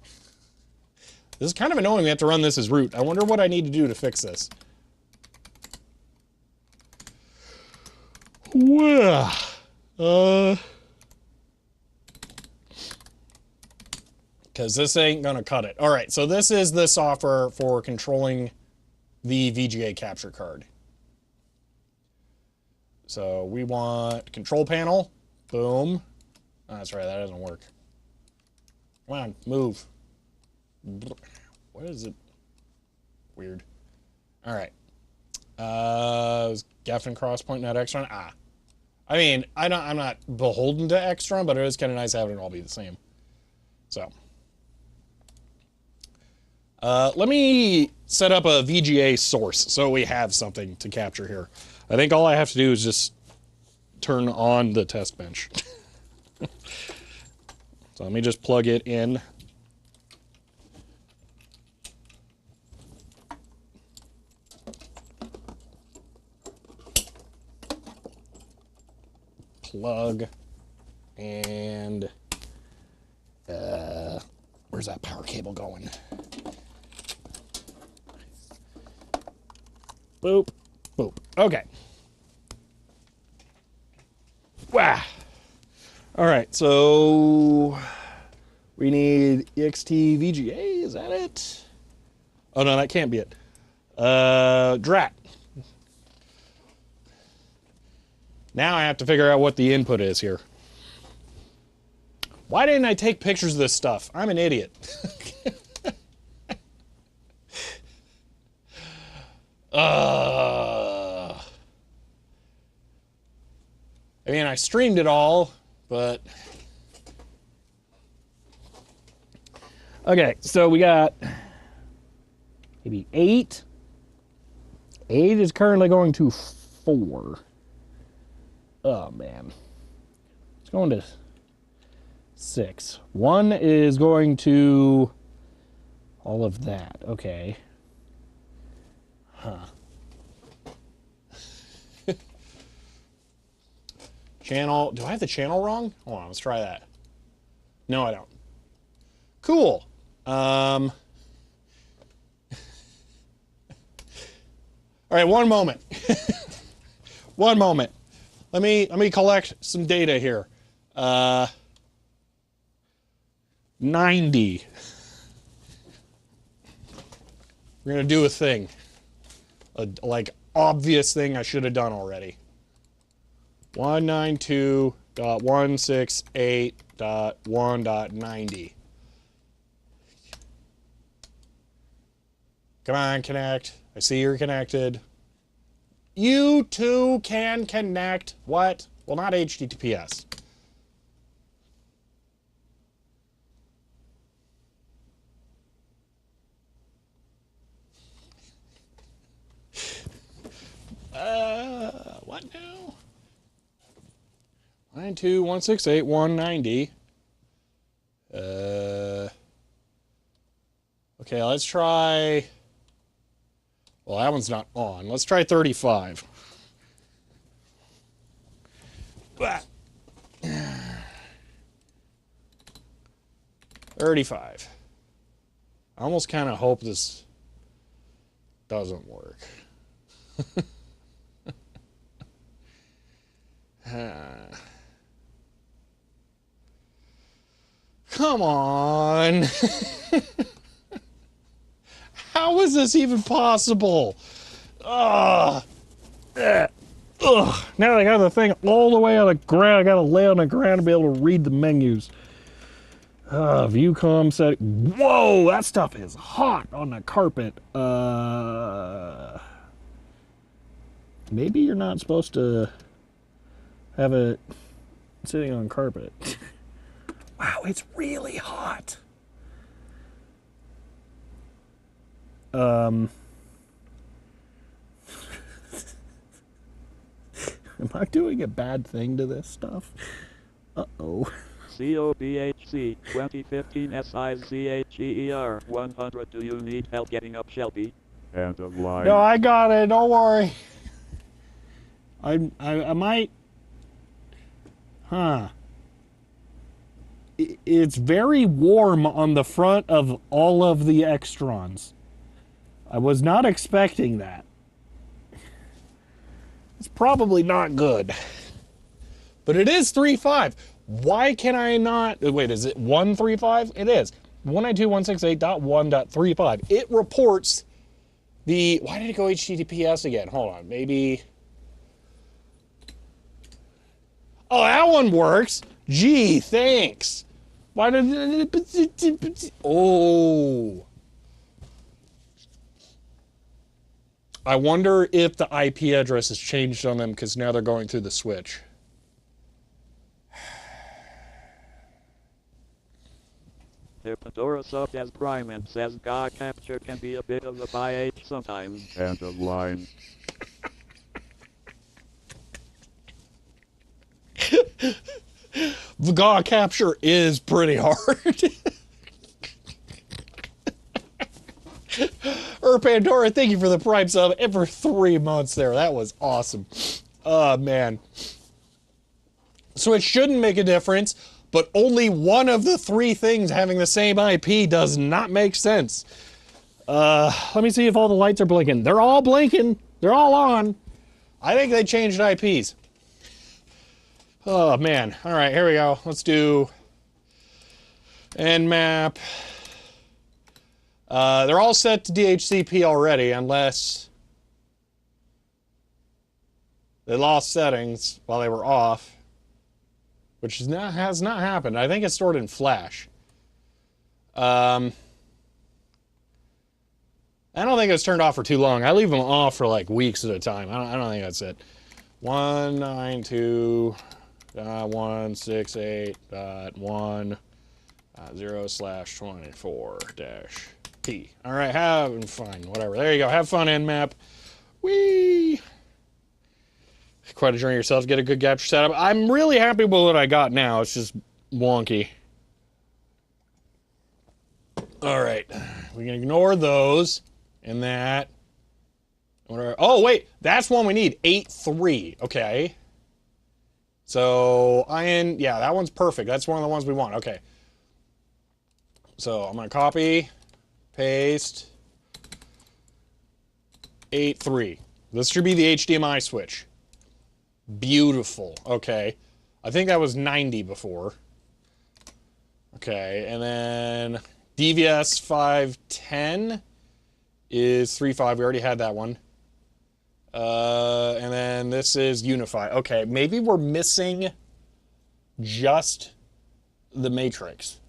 This is kind of annoying. We have to run this as root. I wonder what I need to do to fix this. Well, because this ain't gonna cut it. All right, so this is the software for controlling the VGA capture card. So we want control panel. Boom. Oh, that's right, that doesn't work. Come on, move. What is it? Weird. All right. Geffen crosspoint, not Extron. Ah. I mean, I'm not beholden to Extron, but it is kind of nice having it all be the same. So. Let me set up a VGA source so we have something to capture here. I think all I have to do is just turn on the test bench. So let me just plug it in. plug. And where's that power cable going? Boop, boop. Okay. Wow. All right, so we need EXT VGA, is that it? Oh no, that can't be it. Drat. Now I have to figure out what the input is here. Why didn't I take pictures of this stuff? I'm an idiot. I mean, I streamed it all, but... Okay, so we got maybe 8. 8 is currently going to 4. Oh, man. It's going to 6. 1 is going to all of that. Okay. Huh. Channel. Do I have the channel wrong? Hold on, let's try that. No, I don't. Cool. All right, one moment. One moment. Let me collect some data here. 90. We're gonna do a thing. A like obvious thing I should have done already. 192.168.1.90. Come on, connect. I see you're connected. You too can connect. What? Well, not HTTPS. What now? 92.168.190. Okay, let's try. Well, that one's not on. Let's try 35. 35. I almost kind of hope this doesn't work. Come on. How is this even possible? Ugh. Ugh. Now I got the thing all the way on the ground. I got to lay on the ground to be able to read the menus. Viewcom set. Whoa, that stuff is hot on the carpet. Maybe you're not supposed to have it sitting on carpet. Wow, it's really hot. Am I doing a bad thing to this stuff? Uh-oh. COBHC 2015 SICHER 100. Do you need help getting up, Shelby? End of line. No, I got it. Don't worry. I might... Huh. It's very warm on the front of all of the extrons. I was not expecting that. It's probably not good. But it is 3.5. Why can I not... Wait, is it 1.3.5? It is. 192.168.1.35. It reports the... Why did it go HTTPS again? Hold on. Maybe... Oh, that one works. Gee, thanks. Why did... Oh... I wonder if the IP address has changed on them because now they're going through the switch. Their Pandora subbed as Prime and says God capture can be a bit of a bitch sometimes. End of line. VGA capture is pretty hard. Pandora, thank you for the Prime sub every 3 months there. That was awesome. Oh, man. so it shouldn't make a difference, but only one of the three things having the same IP does not make sense. Let me see if all the lights are blinking. They're all blinking. They're all on. I think they changed IPs. Oh, man. All right, here we go. Let's do Nmap. They're all set to DHCP already, unless they lost settings while they were off, which has not happened. I think it's stored in Flash. I don't think it's turned off for too long. I leave them off for like weeks at a time. I don't think that's it. 192.168.1.0/24-P. All right, having fun. Whatever. There you go. Have fun, Nmap. Whee! Quite a journey yourself to get a good capture setup. I'm really happy with what I got now. It's just wonky. All right. We can ignore those and that. Oh, wait. That's one we need. 8.3. Okay. So, yeah, that one's perfect. That's one of the ones we want. Okay. So, I'm going to copy, paste, 8.3. This should be the HDMI switch. Beautiful. Okay. I think that was 90 before. Okay, and then DVS 510 is 3.5. We already had that one. And then this is Unify. Okay, maybe we're missing just the Matrix.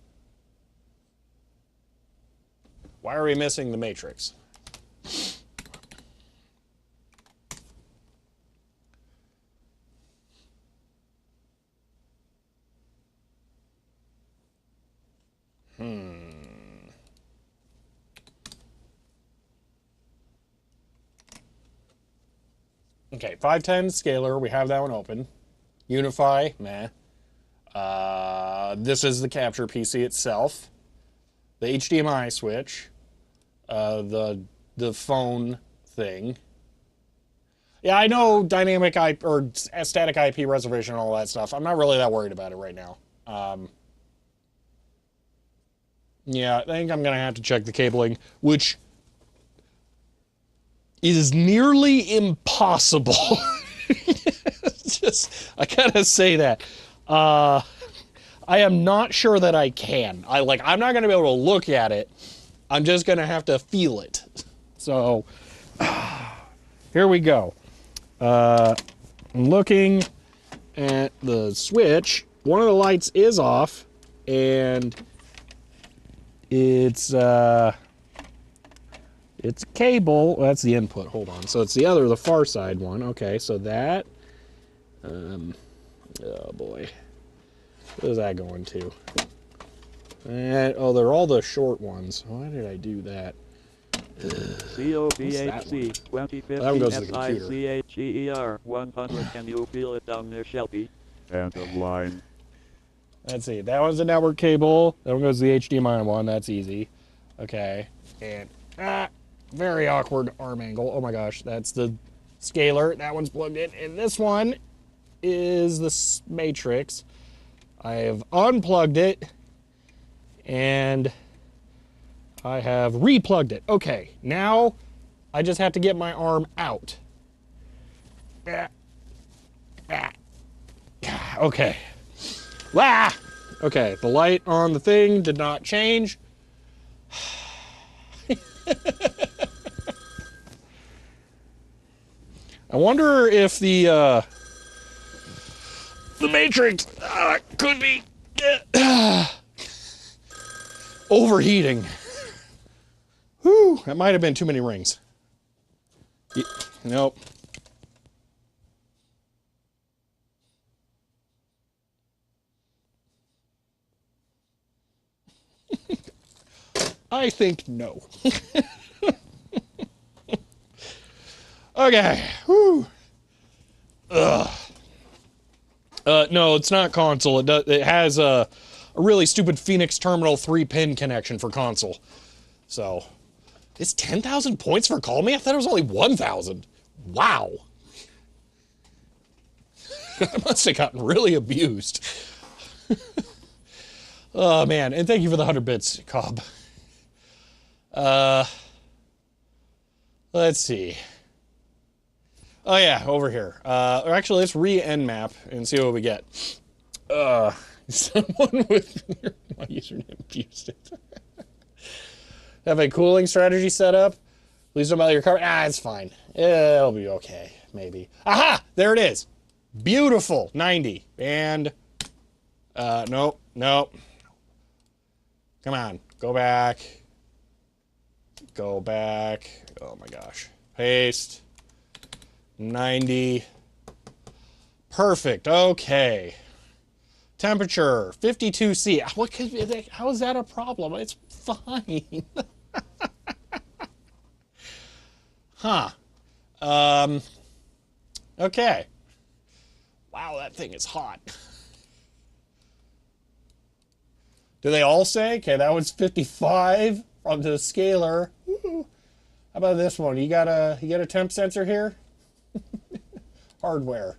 Why are we missing the Matrix? Okay, 510 scaler, we have that one open. Unify, meh. This is the capture PC itself. The HDMI switch. The phone thing. Yeah, I know dynamic IP or static IP reservation and all that stuff. I'm not really that worried about it right now. Yeah, I think I'm going to have to check the cabling, which is nearly impossible. I gotta say that. I am not sure that I can. I'm not going to be able to look at it. I'm just going to have to feel it. So, here we go. I'm looking at the switch. One of the lights is off, and it's cable. Well, that's the input. Hold on. So it's the far side one. Okay, so that. Oh boy, what is that going to? And, oh, they're all the short ones. Why did I do that? COBHC 2015 SICHER 100. Can you feel it down there, Shelby? End of line. Let's see. That one's a network cable. That one goes to the HDMI one. That's easy. Okay. And very awkward arm angle. Oh my gosh. That's the scaler. That one's plugged in. And this one is the Matrix. I have unplugged it. And I have replugged it. Okay. Now I just have to get my arm out. Okay. Okay, the light on the thing did not change. I wonder if the Matrix could be overheating. Whew, that might have been too many rings. Nope. I think no. Okay. Whew. No, it's not console. It has a really stupid Phoenix Terminal 3-pin connection for console. So, it's 10,000 points for Call Me? I thought it was only 1,000. Wow. I must have gotten really abused. Oh, man. And thank you for the 100 bits, Cobb. Let's see. Oh, yeah, over here. Or actually, let's re-nmap and see what we get. Someone with my username abused it. Have a cooling strategy set up. Please don't melt your car. Ah, it's fine. It'll be okay, maybe. Aha! There it is. Beautiful. 90. And, nope, nope. Come on. Go back. Go back. Oh my gosh. Paste. 90. Perfect. Okay. Temperature 52°C. What could be, how is that a problem? It's fine. Huh. Okay. Wow, that thing is hot. Do they all say? Okay, that was 55 on the scaler. Woo. How about this one? You got a temp sensor here? Hardware.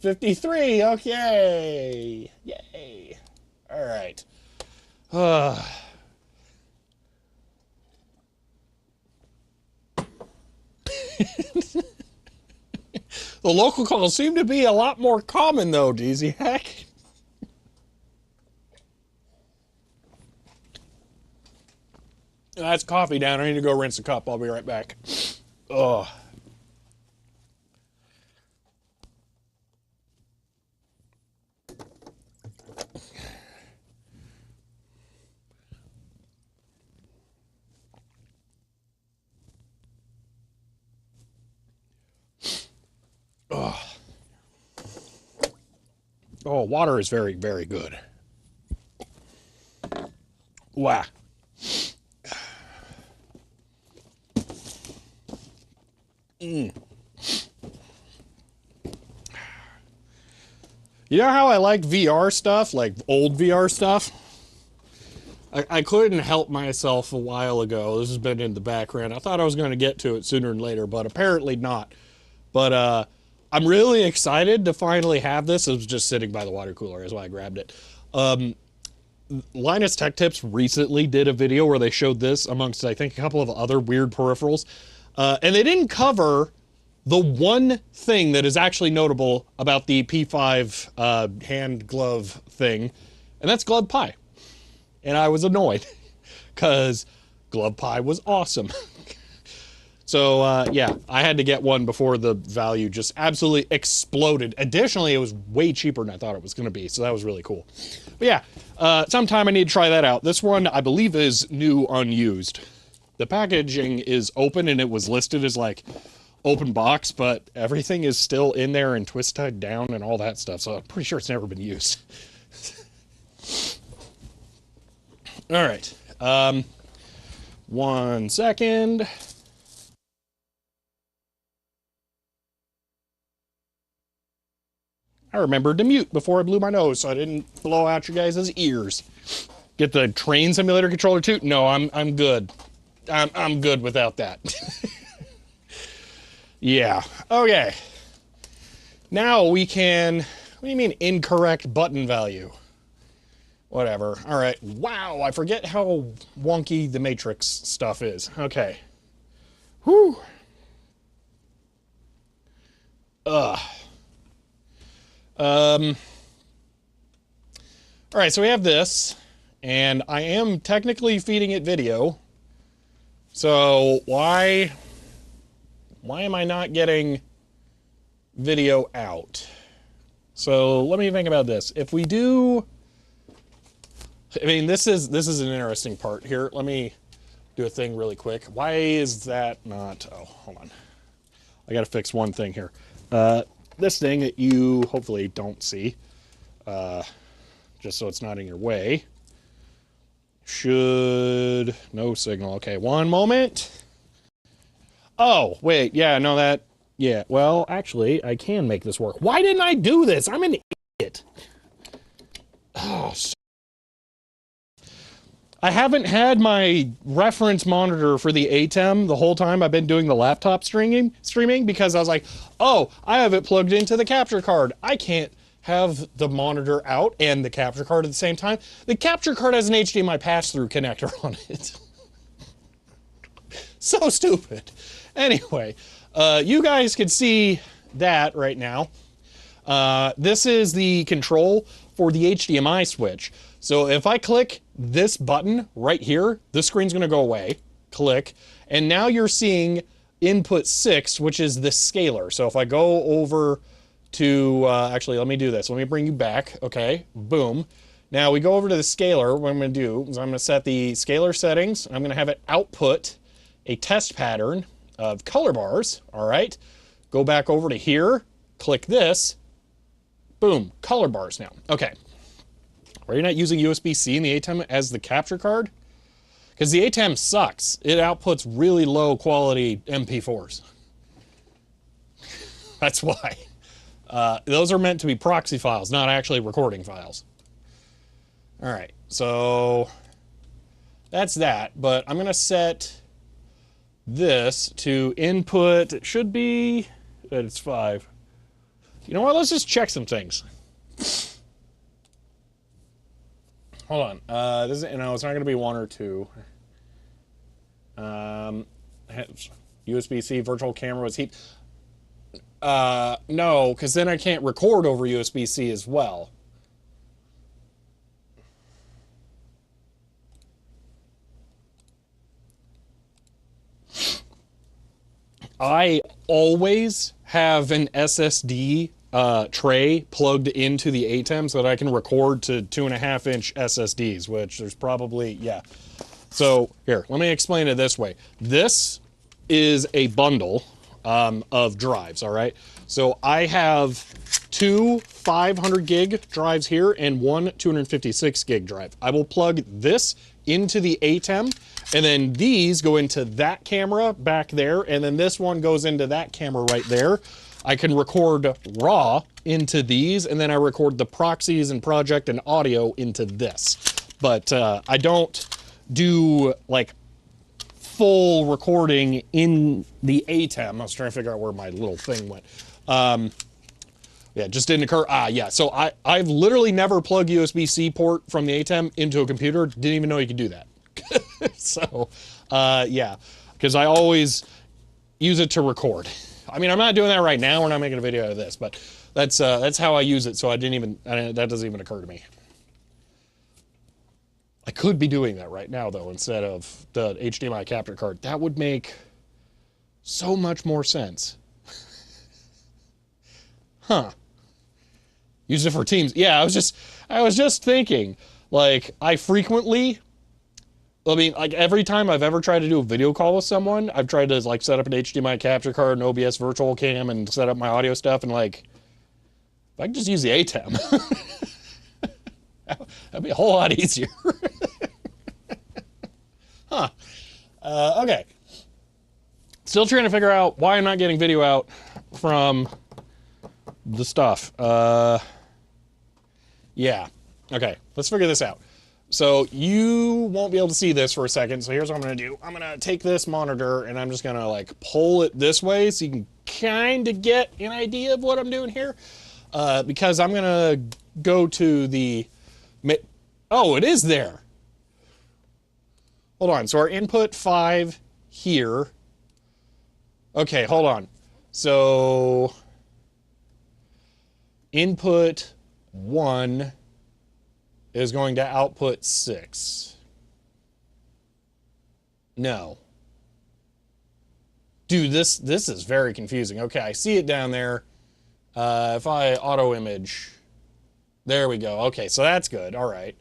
53. Okay. Yay. All right. The local calls seem to be a lot more common, though, DZ Heck. That's coffee down. I need to go rinse the cup. I'll be right back. Ugh. Ugh. Oh, water is very, very good. Wow. You know how I like VR stuff, like old VR stuff? I couldn't help myself a while ago. This has been in the background. I thought I was going to get to it sooner than later, but apparently not. But I'm really excited to finally have this. It was just sitting by the water cooler. That's why I grabbed it. Linus Tech Tips recently did a video where they showed this amongst, I think, a couple of other weird peripherals. And they didn't cover the one thing that is actually notable about the P5 hand glove thing, and that's Glove Pie. And I was annoyed because Glove Pie was awesome. So, yeah, I had to get one before the value just absolutely exploded. Additionally, it was way cheaper than I thought it was going to be, so that was really cool. But yeah, sometime I need to try that out. This one, I believe, is new unused. The packaging is open and it was listed as like open box, but everything is still in there and twist tied down and all that stuff, so I'm pretty sure it's never been used. All right. 1 second. I remembered to mute before I blew my nose so I didn't blow out your guys' ears. Get the train simulator controller too? No, I'm good. I'm good without that. Yeah. Okay. Now we can... What do you mean incorrect button value? Whatever. All right. Wow, I forget how wonky the Matrix stuff is. Okay. Whew. All right, so we have this, and I am technically feeding it video. So why am I not getting video out? So let me think about this. If we do, I mean, this is an interesting part here. Let me do a thing really quick. Why is that not? Oh, hold on. I got to fix one thing here. This thing that you hopefully don't see, just so it's not in your way. Should, no signal. Okay, one moment. Oh, wait, yeah, no, that, yeah, well, actually, I can make this work. Why didn't I do this? I'm an idiot. Oh, I haven't had my reference monitor for the ATEM the whole time I've been doing the laptop streaming because I was like, oh, I have it plugged into the capture card. I can't have the monitor out and the capture card at the same time. The capture card has an HDMI pass-through connector on it. So stupid. Anyway, you guys can see that right now. This is the control for the HDMI switch. So if I click this button right here, this screen's going to go away. Click. And now you're seeing input 6, which is the scaler. So if I go over to, actually, let me do this. Let me bring you back. Okay, boom. Now we go over to the scaler. What I'm going to do is I'm going to set the scaler settings. I'm going to have it output a test pattern of color bars. All right. Go back over to here. Click this. Boom. Color bars now. Okay. Are you not using USB-C in the ATEM as the capture card? Because the ATEM sucks. It outputs really low quality MP4s. That's why. Those are meant to be proxy files, not actually recording files. All right, so that's that. But I'm going to set this to input. It should be, it's 5. You know what? Let's just check some things. Hold on. This is, no, it's not going to be 1 or 2. USB-C virtual camera was heat. No, because then I can't record over USB-C as well. I always have an SSD tray plugged into the ATEM so that I can record to 2.5-inch SSDs, which there's probably, yeah. So here, let me explain it this way. This is a bundle of drives, all right? So I have 2 500 gig drives here and 1 256 gig drive. I will plug this into the ATEM, and then these go into that camera back there, and then this one goes into that camera right there. I can record raw into these, and then I record the proxies and project and audio into this. But I don't do like full recording in the ATEM. I was trying to figure out where my little thing went. Yeah, it just didn't occur. Yeah, so I've literally never plugged USB-C port from the ATEM into a computer. Didn't even know you could do that. So, yeah, because I always use it to record. I mean, I'm not doing that right now. We're not making a video out of this, but that's how I use it. So that doesn't even occur to me. I could be doing that right now, though, instead of the HDMI capture card. That would make so much more sense. Huh. Use it for Teams. Yeah, I was just thinking, like, like every time I've ever tried to do a video call with someone, I've tried to like set up an HDMI capture card, an OBS virtual cam, and set up my audio stuff, and like, if I could just use the ATEM, that'd be a whole lot easier. Huh. Okay. Still trying to figure out why I'm not getting video out from the stuff. Yeah. Okay, let's figure this out. So you won't be able to see this for a second, so here's what I'm going to do. I'm going to take this monitor, and I'm just going to, like, pull it this way so you can kind of get an idea of what I'm doing here. Because I'm going to go to the... Oh, it is there. Hold on. So our input 5 here. Okay, hold on. So input 1 is going to output 6. No. Dude, this is very confusing. Okay, I see it down there. If I auto image, there we go. Okay, so that's good. All right.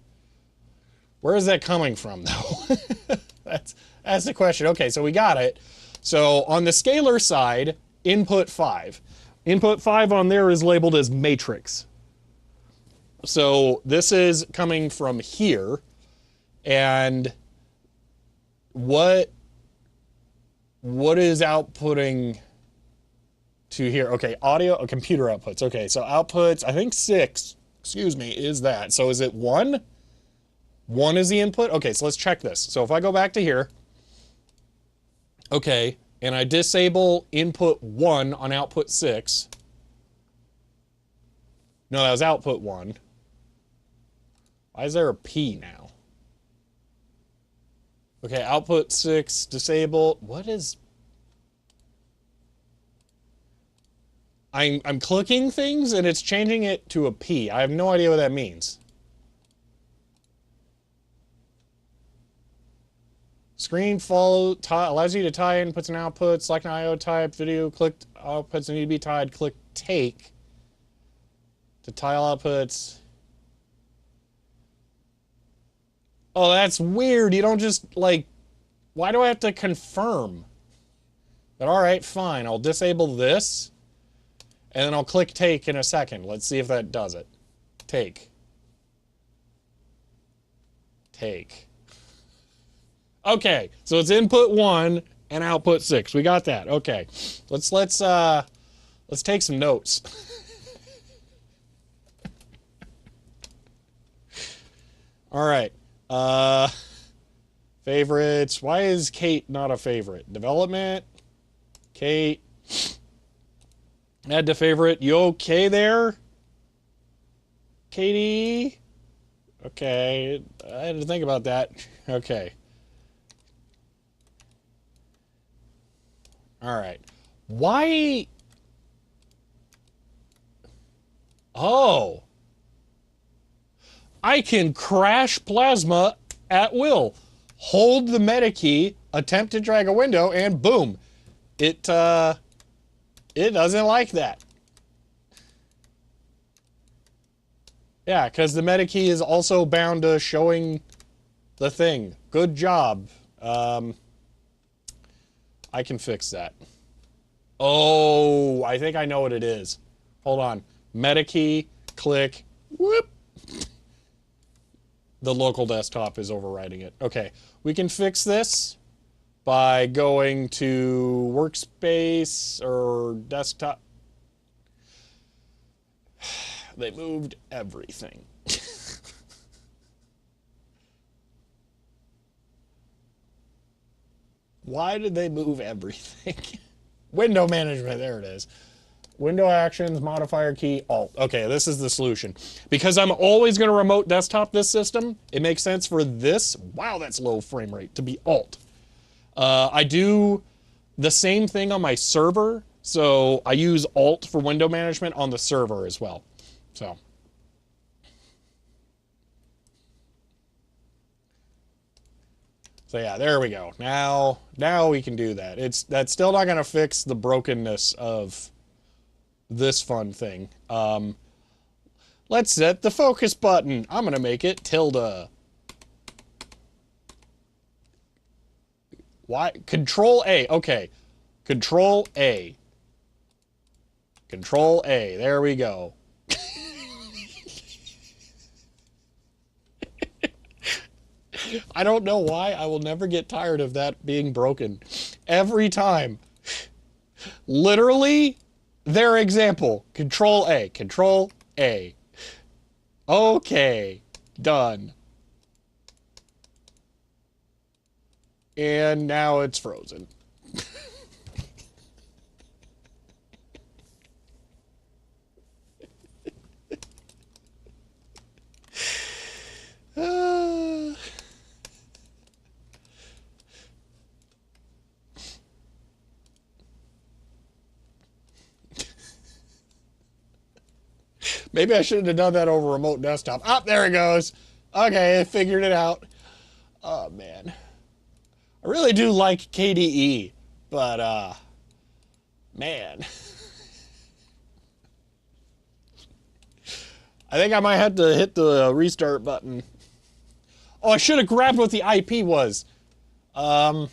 Where is that coming from, though? That's the question. Okay, so we got it. So on the scalar side, input 5. Input 5 on there is labeled as matrix. So this is coming from here, and what is outputting to here? Okay, audio, computer outputs. Okay, so outputs, I think 6, excuse me, is that. So is it 1? 1 is the input? Okay, so let's check this. So if I go back to here, okay, and I disable input 1 on output 6. No, that was output 1. Why is there a P now? Okay, output 6 disabled. What is... I'm clicking things and it's changing it to a P. I have no idea what that means. Screen follow allows you to tie inputs and outputs, select an IO type, video clicked outputs need to be tied, click take to tie all outputs. Oh, that's weird. You don't just like, why do I have to confirm? But all right, fine. I'll disable this and then I'll click take in a second. Let's see if that does it. Take. Take. Okay, so it's input 1 and output 6. We got that. Okay. Let's take some notes. All right. Favorites. Why is Kate not a favorite? Development. Kate. Add to favorite. You okay there? Katie? Okay. I had to think about that. Okay. All right. Why? Oh. I can crash plasma at will. Hold the meta key, attempt to drag a window, and boom. It doesn't like that. Yeah, because the meta key is also bound to showing the thing. Good job. I can fix that. Oh, I think I know what it is. Hold on. Meta key, click, whoop. The local desktop is overriding it. Okay, we can fix this by going to workspace or desktop. They moved everything. Why did they move everything? Window management, there it is. Window actions, modifier key, Alt. Okay, this is the solution. Because I'm always going to remote desktop this system, it makes sense for this, wow, that's low frame rate, to be Alt. I do the same thing on my server, so I use Alt for window management on the server as well. So yeah, there we go. Now we can do that. That's still not going to fix the brokenness of this fun thing. Let's set the focus button. I'm going to make it tilde. Why? Control A. Okay. Control A. Control A. There we go. I don't know why. I will never get tired of that being broken. Every time. Literally, their example. Control A. Control A. Okay. Done. And now it's frozen. Maybe I shouldn't have done that over remote desktop. Ah, there it goes. Okay, I figured it out. Oh, man. I really do like KDE, but, man. I think I might have to hit the restart button. Oh, I should have grabbed what the IP was. Well,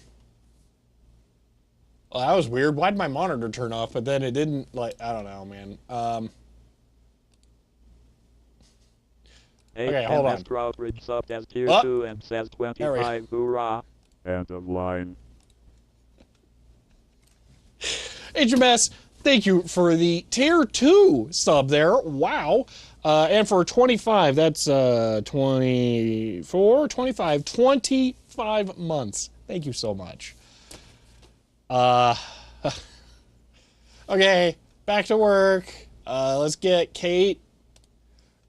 that was weird. Why'd my monitor turn off, but then it didn't, like, I don't know, man. Okay, hold on. Trowbridge subbed as tier 2 and says 25, hoorah. End of line. HMS, thank you for the tier 2 sub there. Wow. And for 25, that's 24, 25, 25 months. Thank you so much. Okay, back to work. Let's get Kate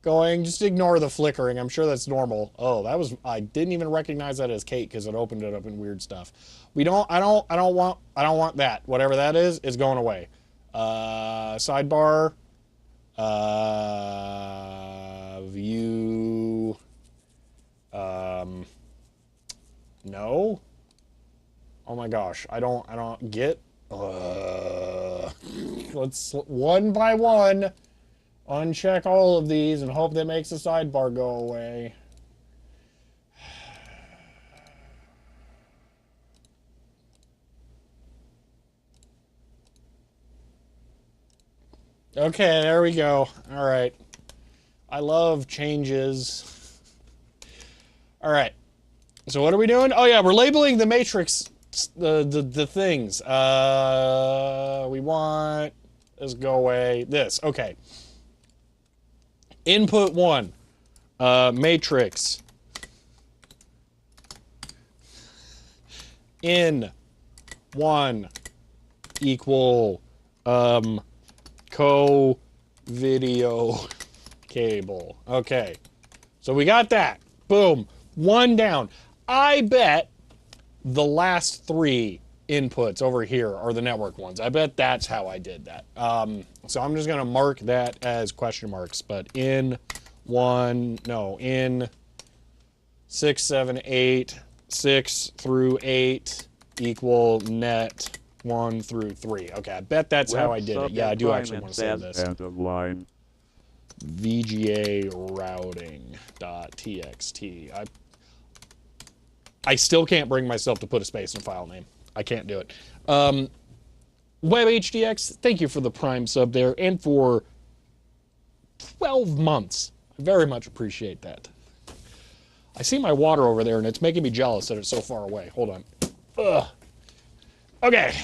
going. Just ignore the flickering. I'm sure that's normal. Oh, that was, I didn't even recognize that as Kate because it opened it up in weird stuff. I don't want that. Whatever that is going away. Sidebar. View. No. Oh my gosh. I don't get. Let's one by one uncheck all of these and hope that makes the sidebar go away. Okay, there we go. All right. I love changes. All right. So what are we doing? Oh yeah, we're labeling the matrix, the things. We want this go away. This, okay. Input 1, matrix. In 1 equal co-video cable. Okay. So we got that. Boom. 1 down. I bet the last 3 inputs over here are the network ones. I bet that's how I did that. So I'm just going to mark that as question marks. But in 6, 7, 8, 6 through 8 equal net 1 through 3. Okay, I bet that's how I did it. Yeah, I do actually want to save this. End of line. VGA routing.txt. I still can't bring myself to put a space in a file name. I can't do it. WebHDX, thank you for the Prime sub there and for 12 months. I very much appreciate that. I see my water over there and it's making me jealous that it's so far away. Hold on. Ugh. Okay.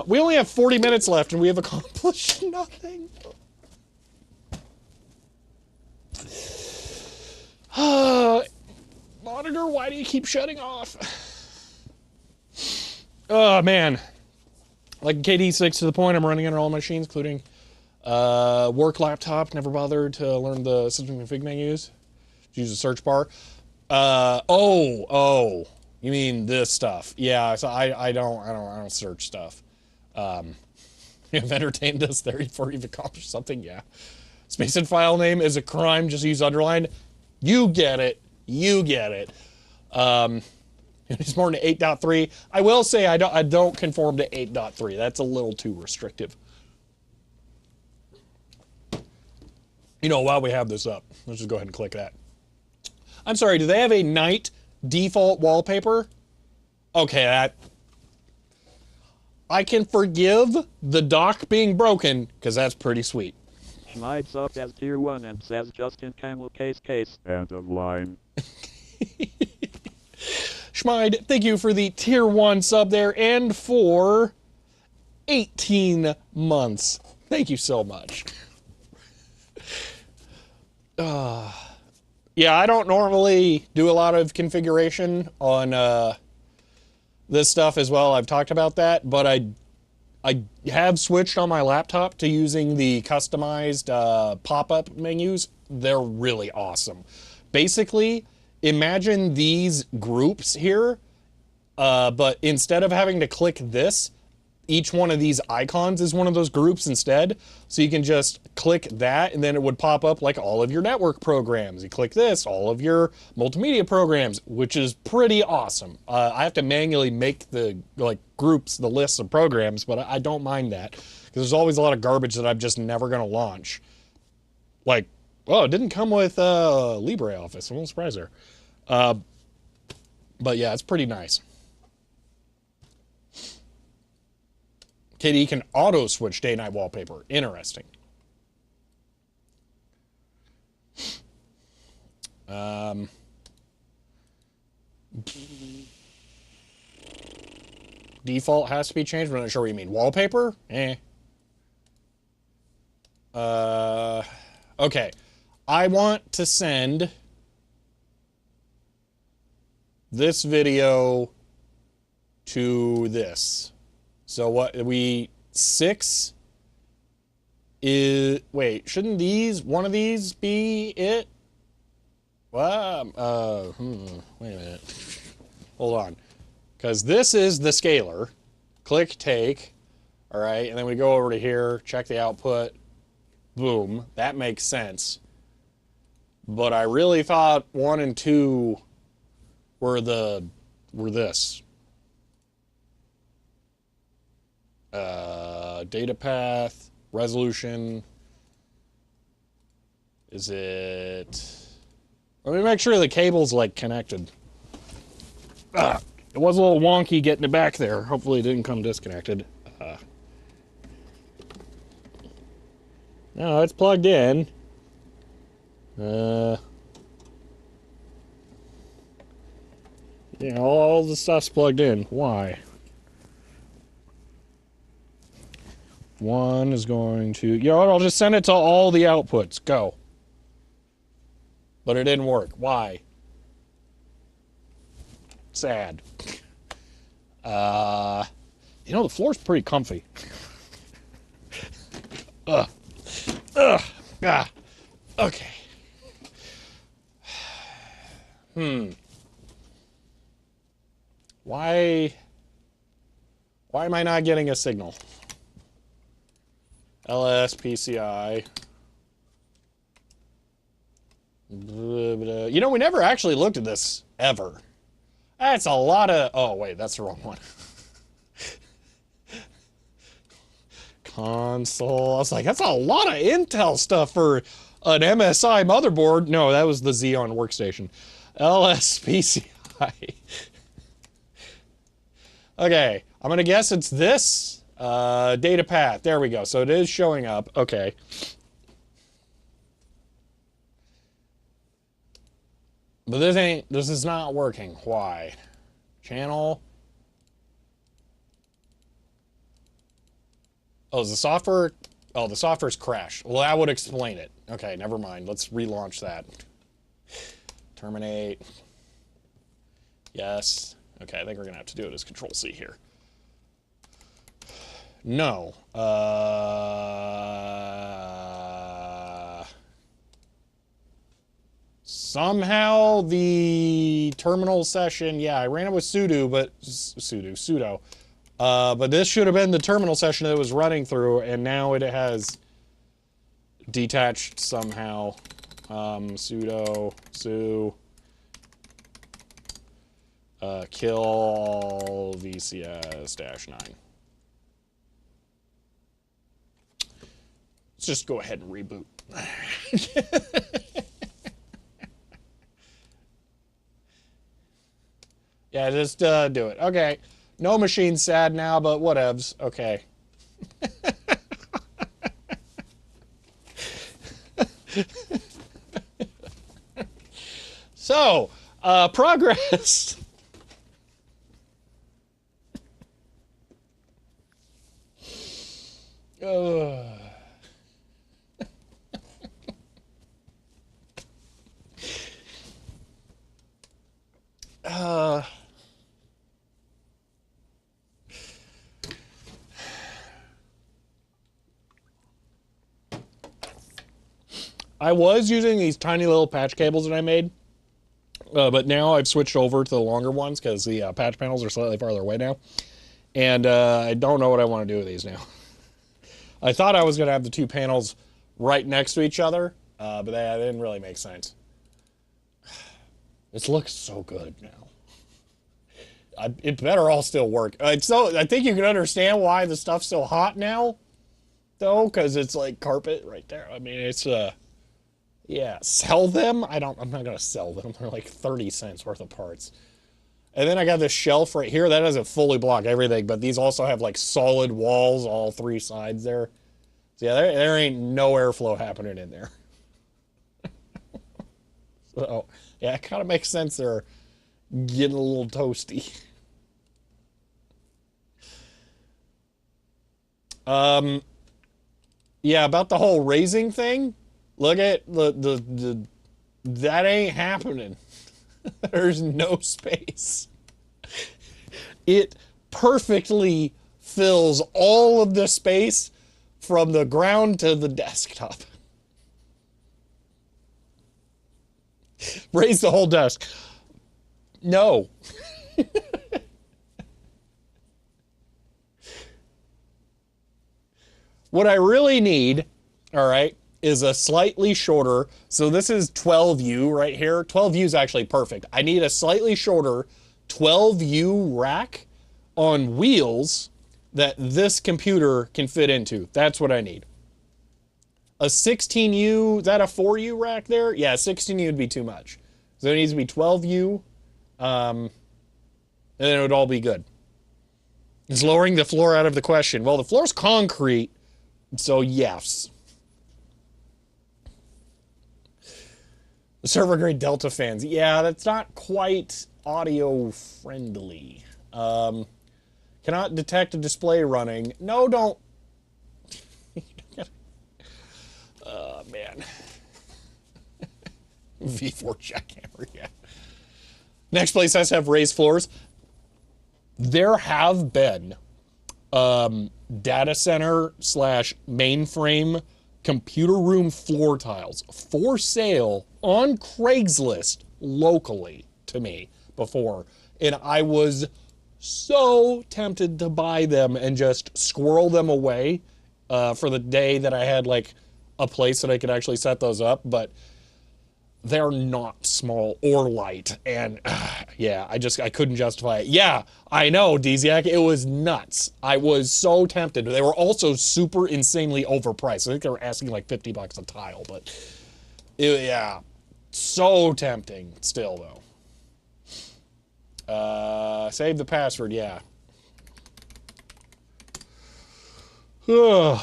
We only have 40 minutes left and we have accomplished nothing. Monitor, why do you keep shutting off? Oh, man. Like KD6 to the point, I'm running under all machines, including work laptop. Never bothered to learn the system config menus. Use a search bar. Oh, you mean this stuff? Yeah, so I don't search stuff. You've entertained us there before you've accomplished something. Yeah. Space and file name is a crime. Just use underline. You get it. You get it. It's more than 8.3. I will say I don't conform to 8.3. That's a little too restrictive. You know, while we have this up, let's just go ahead and click that. I'm sorry, do they have a night default wallpaper? Okay, I can forgive the dock being broken, because that's pretty sweet. Schmides up as tier 1 and says Justin Camel case. End of line. Schmide, thank you for the tier 1 sub there and for 18 months. Thank you so much. Yeah, I don't normally do a lot of configuration on this stuff as well. I've talked about that, but I have switched on my laptop to using the customized pop-up menus. They're really awesome. Basically, imagine these groups here, but instead of having to click this, each one of these icons is one of those groups instead. So you can just click that and then it would pop up like all of your network programs. You click this, all of your multimedia programs, which is pretty awesome. I have to manually make the groups, the lists of programs, but I don't mind that because there's always a lot of garbage that I'm just never going to launch. Like, oh, it didn't come with LibreOffice. I'm a little surprised there. But yeah, it's pretty nice. KD can auto switch day night wallpaper. Interesting. Default has to be changed. I'm not sure what you mean. Wallpaper? Okay. I want to send this video to this. So what we 6 is, wait, shouldn't one of these be it? Well, wait a minute. Hold on. Because this is the scaler. Click take. All right, and then we go over to here, check the output. Boom. That makes sense. But I really thought 1 and 2 were this. Data path, resolution. Is it? Let me make sure the cable's like connected. It was a little wonky getting it back there. Hopefully it didn't come disconnected. No, it's plugged in. Yeah, all the stuff's plugged in. Why? 1 is going to... You know what? I'll just send it to all the outputs. Go. But it didn't work. Why? Sad. You know, the floor's pretty comfy. Okay. Why am I not getting a signal? LSPCI. You know, we never actually looked at this, ever. That's a lot of... Oh, wait, that's the wrong one. Console. I was like, that's a lot of Intel stuff for an MSI motherboard. No, that was the Xeon workstation. LSPCI. Okay, I'm going to guess it's this. Data path. There we go. So it is showing up. Okay. But this is not working. Why? Channel. Oh, is the software? Oh, the software's crashed. Well, that would explain it. Okay, never mind. Let's relaunch that. Terminate. Yes. Okay, I think we're gonna have to do it as Control-C here. No. Somehow the terminal session, yeah, I ran it with sudo, but this should have been the terminal session that it was running through, and now it has detached somehow. Sudo su kill VCS-9. Let's just go ahead and reboot. Yeah, just do it. Okay. NoMachine's sad now, but whatevs. Okay. So, progress. I was using these tiny little patch cables that I made, but now I've switched over to the longer ones because the patch panels are slightly farther away now. And I don't know what I want to do with these now. I thought I was going to have the two panels right next to each other, but that didn't really make sense. This looks so good now. It better all still work. So I think you can understand why the stuff's so hot now, though, because it's like carpet right there. I mean, it's yeah, sell them? I'm not gonna sell them. They're like 30 cents worth of parts. And then I got this shelf right here that doesn't fully block everything, but these also have like solid walls all three sides there. So yeah, there ain't no airflow happening in there. So yeah, it kind of makes sense they're getting a little toasty. Yeah, about the whole raising thing. Look at the that ain't happening. There's no space. It perfectly fills all of the space from the ground to the desktop. Raise the whole desk. No. What I really need, all right, is a slightly shorter. So this is 12U right here. 12U is actually perfect. I need a slightly shorter 12U rack on wheels that this computer can fit into. That's what I need. A 16U, is that a 4U rack there? Yeah, 16U would be too much. So it needs to be 12U, and then it would all be good. Is lowering the floor out of the question? Well, the floor's concrete, so yes. The server grade Delta fans. Yeah, that's not quite audio friendly. Cannot detect a display running. No, don't. Oh, man. V4 jackhammer, yeah. Next place has to have raised floors. There have been data center / mainframe computer room floor tiles for sale on Craigslist locally to me before. And I was so tempted to buy them and just squirrel them away for the day that I had like a place that I could actually set those up, but they're not small or light. And yeah, I couldn't justify it. Yeah, I know, Dziak, it was nuts. I was so tempted. They were also super insanely overpriced. I think they were asking like $50 a tile, but yeah, so tempting still though. Save the password, yeah. Yeah.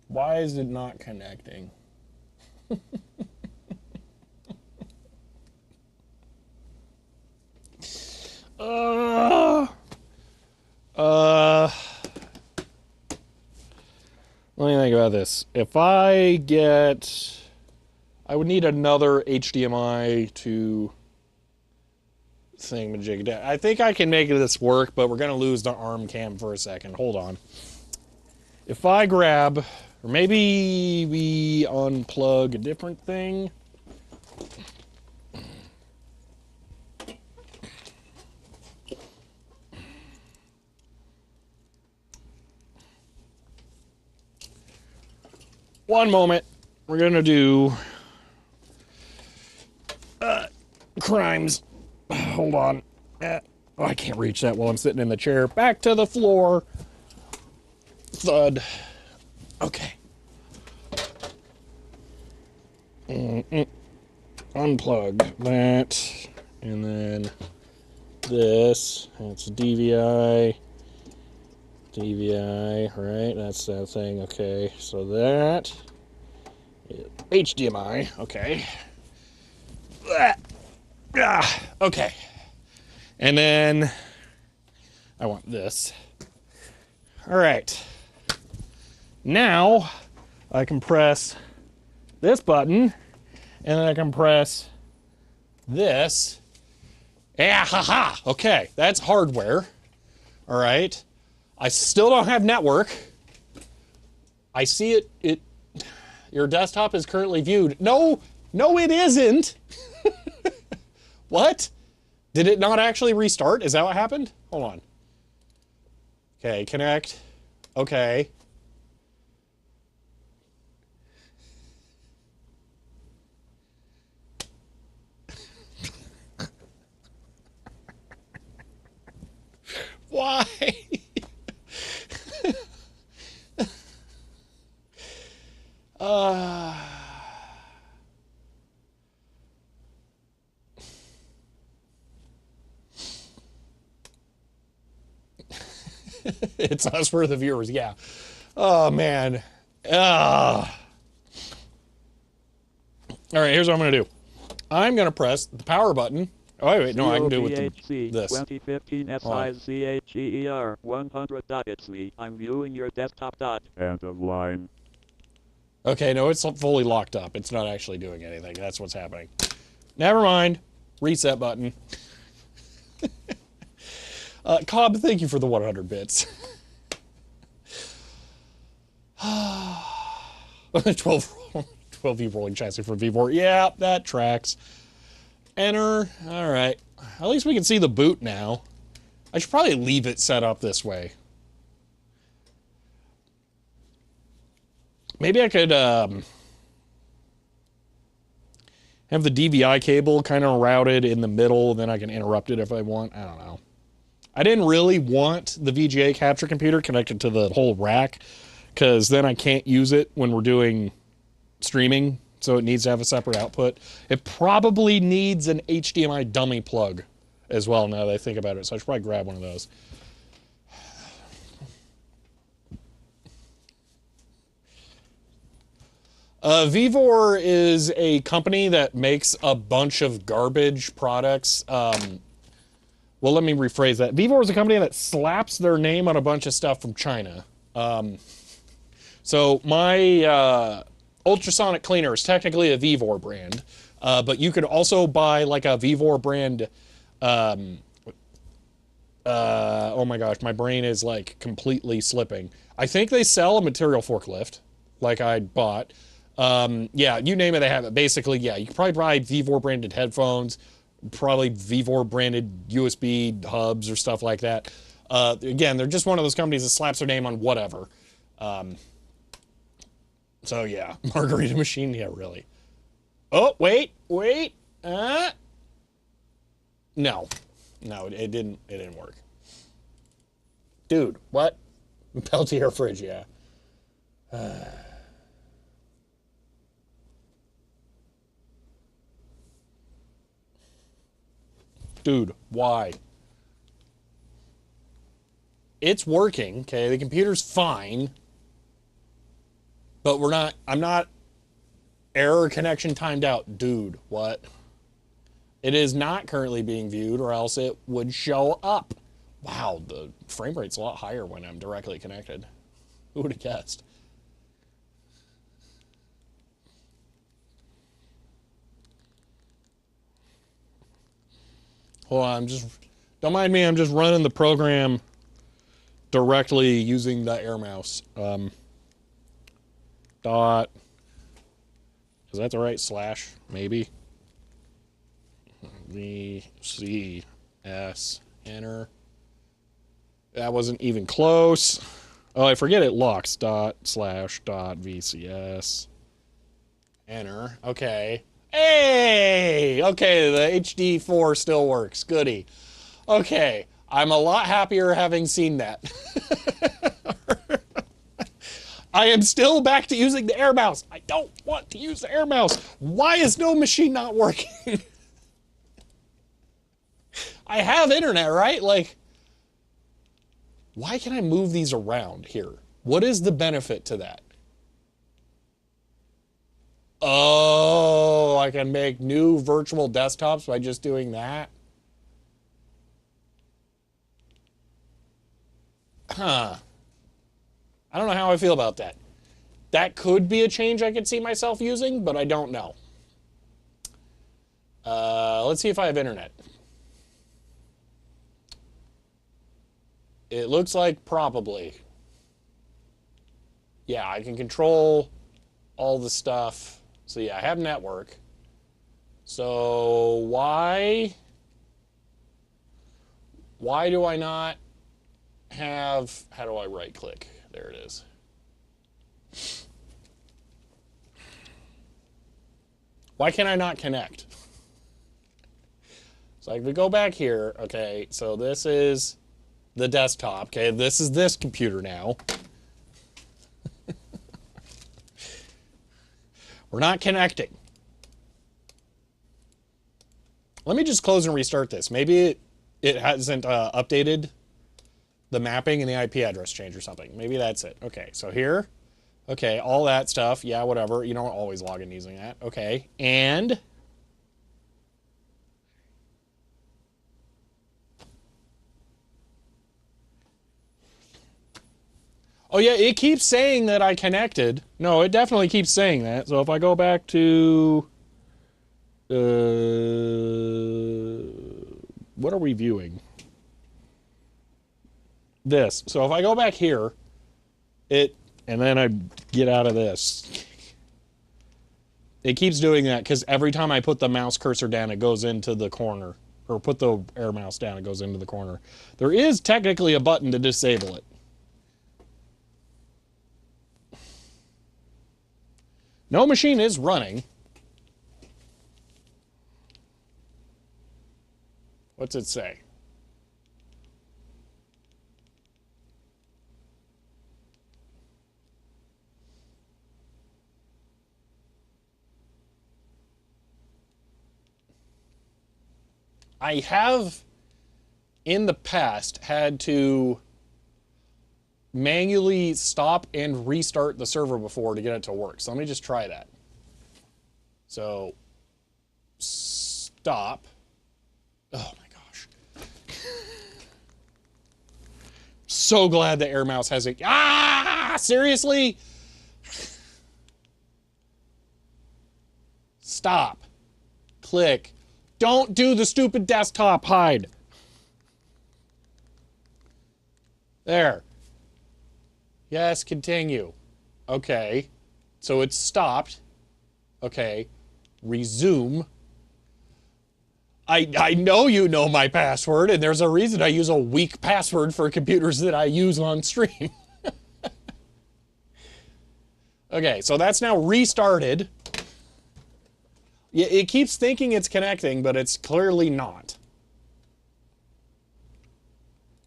Why is it not connecting? Let me think about this. If I would need another HDMI to thingamajig. I think I can make this work, but we're going to lose the arm cam for a second. Hold on. If I grab, or maybe we unplug a different thing. One moment. We're going to do crimes. Hold on. Oh, I can't reach that while I'm sitting in the chair. Back to the floor. Thud. Okay. Unplug that. And then this. That's DVI. DVI, right? That's that thing. Okay. So that. HDMI. Okay. Okay. And then I want this. All right. Now I can press this button and then I can press this. Yeah, haha. Okay, that's hardware. All right. I still don't have network. I see it. Your desktop is currently viewed. No, it isn't. What? Did it not actually restart? Is that what happened? Hold on. Okay, connect. Okay. Why? It's us for the viewers, yeah. Oh, man. All right, here's what I'm going to do. I'm going to press the power button, Oh, wait, no, I can do it with COBHC this. 2015 SICHER 100. It's me. I'm viewing your desktop. End of line. Okay, no, it's fully locked up. It's not actually doing anything. That's what's happening. Never mind. Reset button. Cobb, thank you for the 100 bits. 12 V rolling chassis for V4. Yeah, that tracks. Enter. All right. At least we can see the boot now. I should probably leave it set up this way. Maybe I could have the DVI cable kind of routed in the middle, then I can interrupt it if I want. I don't know. I didn't really want the VGA capture computer connected to the whole rack, because then I can't use it when we're doing streaming, so it needs to have a separate output. It probably needs an HDMI dummy plug as well, now that I think about it, so I should probably grab one of those. Vivor is a company that makes a bunch of garbage products. Well, let me rephrase that. Vivor is a company that slaps their name on a bunch of stuff from China. So my ultrasonic cleaner is technically a Vivor brand, but you could also buy like a Vivor brand. Oh my gosh, my brain is like completely slipping. I think they sell a material forklift, like I bought. Yeah, you name it, they have it. Basically, yeah, you could probably buy Vivor branded headphones, probably Vivor branded USB hubs or stuff like that. Again, they're just one of those companies that slaps their name on whatever. So yeah, Margarita Machine, yeah, really. Oh, wait. No, it didn't work. Dude, what? Peltier fridge, yeah. Dude, why? It's working, okay? The computer's fine. But I'm not error connection timed out. Dude, what? It is not currently being viewed, or else it would show up. Wow, the frame rate's a lot higher when I'm directly connected. Who would have guessed? Hold on, don't mind me, I'm just running the program directly using the air mouse. Dot. Is that the right slash? Maybe. VCS. Enter. That wasn't even close. Oh, I forget it locks. Dot slash dot VCS. Enter. Okay. Hey! Okay, the HD4 still works. Goody. Okay. I'm a lot happier having seen that. I am still back to using the air mouse. I don't want to use the air mouse. Why is NoMachine not working? I have internet, right? Like, why can I move these around here? What is the benefit to that? Oh, I can make new virtual desktops by just doing that? Huh. I don't know how I feel about that. That could be a change I could see myself using, but I don't know. Let's see if I have internet. It looks like probably. Yeah, I can control all the stuff. So yeah, I have network. So why do I not have, how do I right click? There it is. Why can I not connect? So if we go back here, okay, so this is the desktop, okay, this is this computer now. We're not connecting. Let me just close and restart this. Maybe it hasn't updated the mapping and the IP address change or something. Maybe that's it. Okay, so here. Okay, all that stuff. Yeah, whatever. You don't always log in using that. Okay, and Oh yeah, it keeps saying that I connected. No, it definitely keeps saying that. So if I go back to what are we viewing? This. So if I go back here, and then I get out of this. It keeps doing that because every time I put the mouse cursor down, it goes into the corner. Or put the air mouse down, it goes into the corner. There is technically a button to disable it. NoMachine is running. What's it say? I have, in the past, had to manually stop and restart the server before to get it to work. So let me just try that. So, stop. Oh my gosh. So glad the air mouse has a... Ah! Seriously? Stop. Click. Don't do the stupid desktop hide. There. Yes, continue. Okay. So it's stopped. Okay. Resume. I know you know my password, and there's a reason I use a weak password for computers that I use on stream. Okay, so that's now restarted. Yeah, it keeps thinking it's connecting, but it's clearly not.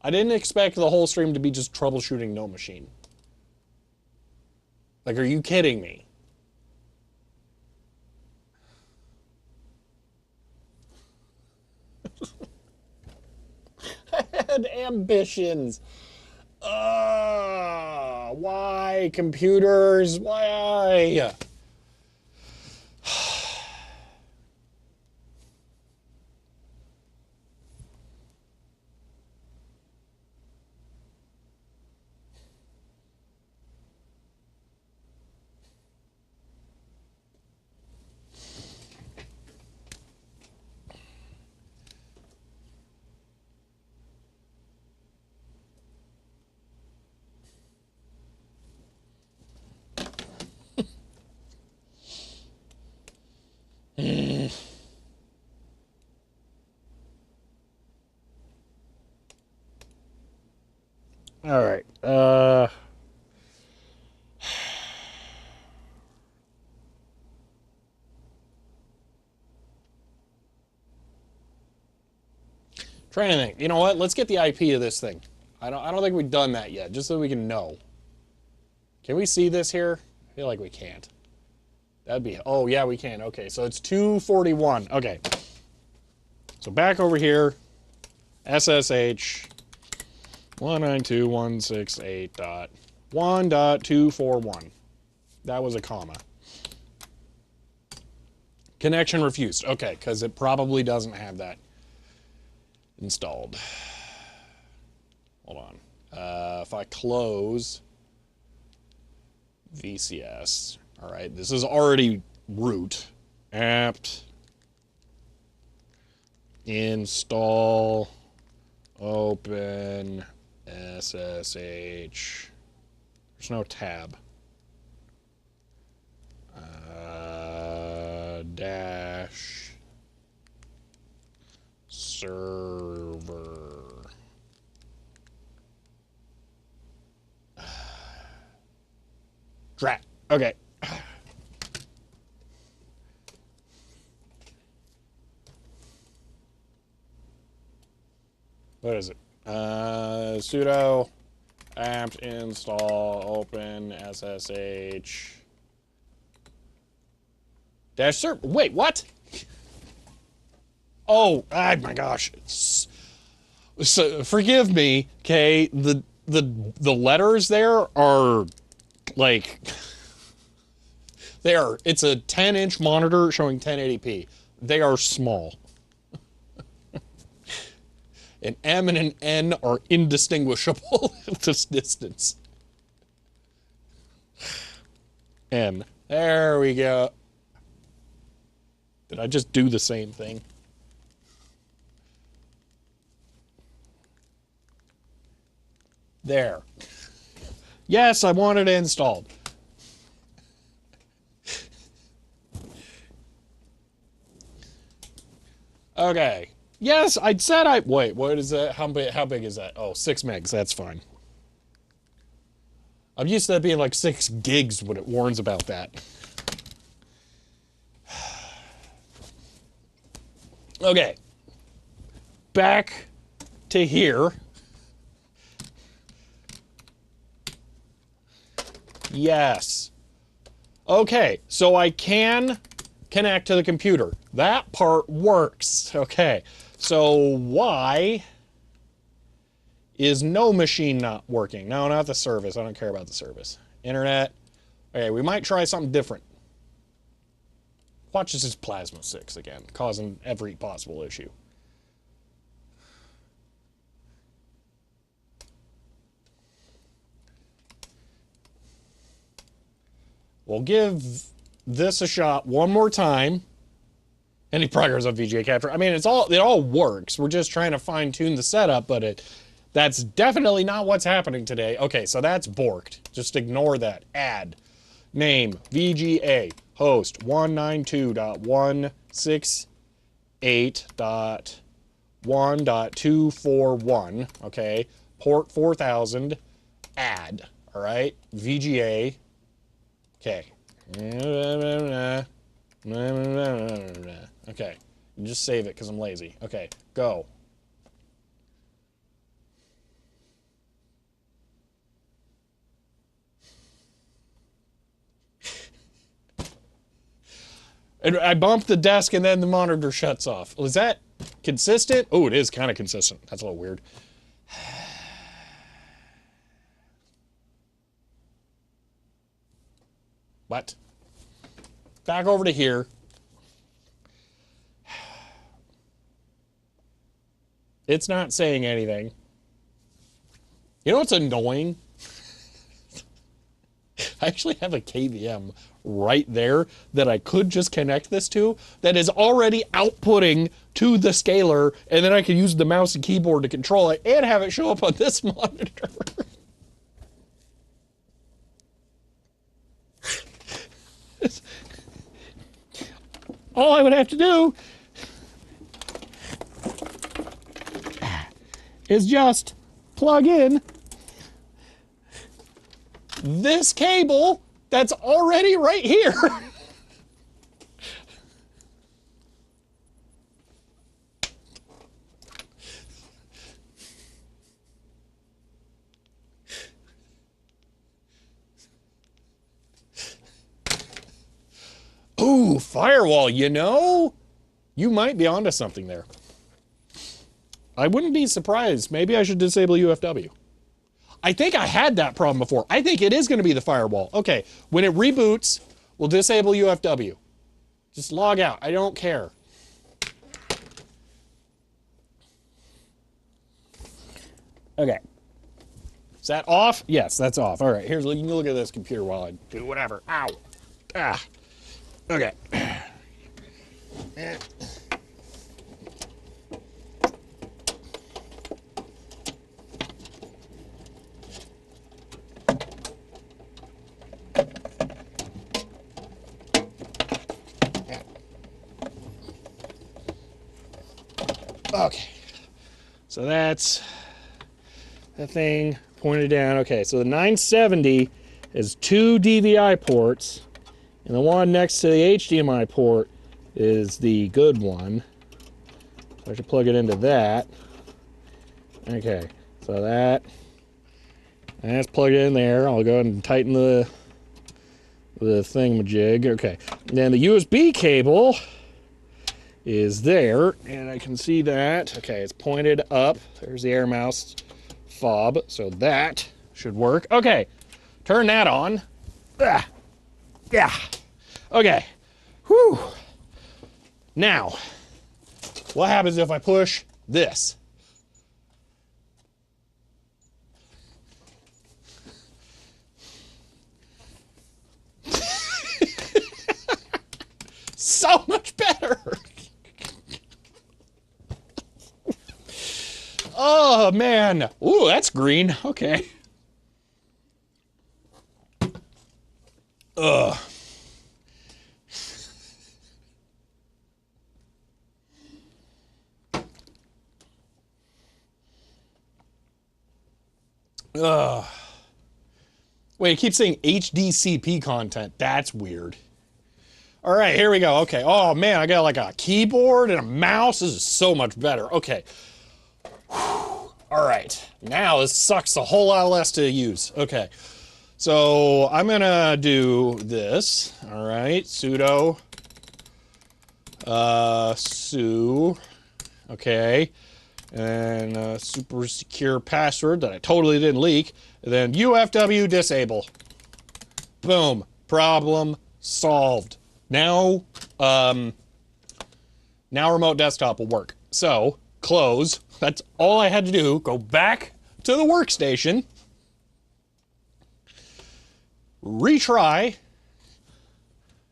I didn't expect the whole stream to be just troubleshooting NoMachine. Like, are you kidding me? I had ambitions. Why, computers? Why? All right. Trying to think. You know what? Let's get the IP of this thing. I don't think we've done that yet, just so we can know. Can we see this here? I feel like we can't. That'd be... Oh, yeah, we can. Okay, so it's 241. Okay. So back over here. SSH 192.168.1.241. That was a comma. Connection refused. Okay, because it probably doesn't have that installed. Hold on. If I close VCS, all right, this is already root. apt install open SSH. There's no tab. Dash server. Drat. Okay. What is it? Sudo apt install open SSH dash server. Wait, what? Oh, my gosh. So forgive me, okay? The letters there are like it's a 10-inch monitor showing 1080p. They are small. An M and an N are indistinguishable at this distance. N. There we go. Did I just do the same thing? There. Yes, I wanted it installed. Okay. Yes, I said I... Wait, what is that? How big is that? Oh, 6 megs. That's fine. I'm used to that being like 6 gigs when it warns about that. Okay. Back to here. Yes. Okay, so I can connect to the computer. That part works. Okay, so why is NoMachine not working? No, not the service. I don't care about the service. Internet. Okay, we might try something different. Watch, this is Plasma 6 again, causing every possible issue. We'll give this a shot one more time. Any progress on VGA capture? I mean, it all works. We're just trying to fine tune the setup, but that's definitely not what's happening today. Okay, so that's borked. Just ignore that. Add name VGA host 192.168.1.241. Okay, port 4000. Add. All right, VGA. Okay. Okay. Just save it because I'm lazy. Okay. Go. And I bumped the desk and then the monitor shuts off. Was that consistent? Oh, it is kind of consistent. That's a little weird. What? Back over to here. It's not saying anything. You know what's annoying? I actually have a KVM right there that I could just connect this to that is already outputting to the scaler, and then I can use the mouse and keyboard to control it and have it show up on this monitor. All I would have to do is just plug in this cable that's already right here. Ooh, firewall, you know? You might be onto something there. I wouldn't be surprised. Maybe I should disable UFW. I think I had that problem before. I think it is going to be the firewall. Okay, when it reboots, we'll disable UFW. Just log out. I don't care. Okay. Is that off? Yes, that's off. All right, you can look at this computer while I do whatever. Ow. Ah. Okay. Okay. So that's the thing pointed down. Okay, so the 970 is 2 DVI ports. And the one next to the HDMI port is the good one. So I should plug it into that. Okay, so that's plugged in there. I'll go ahead and tighten the thingamajig. Okay, and then the USB cable is there, and I can see that. Okay, it's pointed up. There's the air mouse fob, so that should work. Okay, turn that on. Ah. Yeah. Okay. Whew. Now, what happens if I push this? So much better. Oh, man. Ooh, that's green. Okay. Ugh. Ugh. Wait, it keeps saying HDCP content. That's weird. All right, here we go. Okay. Oh, man, I got like a keyboard and a mouse. This is so much better. Okay. Whew. All right. Now this sucks a whole lot less to use. Okay. So I'm going to do this. All right. Sudo. Su. Okay. And super secure password that I totally didn't leak. And then UFW disable. Boom. Problem solved. Now remote desktop will work. So close. That's all I had to do. Go back to the workstation. Retry.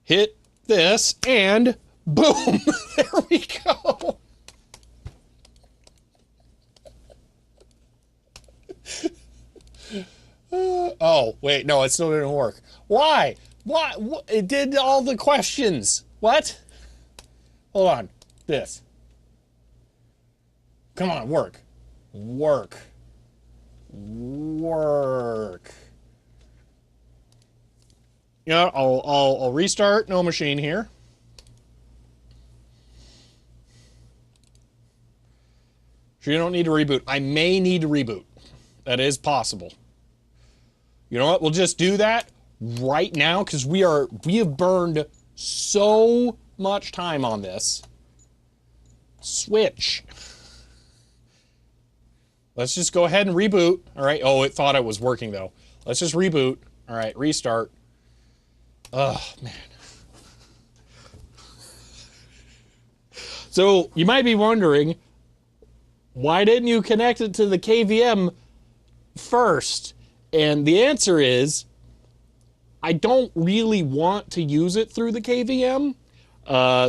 Hit this and boom. There we go. Oh, wait, no, it still didn't work. Why? Why? It did all the questions. What? Hold on. This. Come on, work. Work. Work. You know, I'll restart NoMachine here. So you don't need to reboot. I may need to reboot. That is possible. You know what? We'll just do that right now because we have burned so much time on this. Switch. Let's just go ahead and reboot. All right. Oh, it thought it was working though. Let's just reboot. All right. Restart. Oh, man. So you might be wondering, why didn't you connect it to the KVM first? And the answer is, I don't really want to use it through the KVM.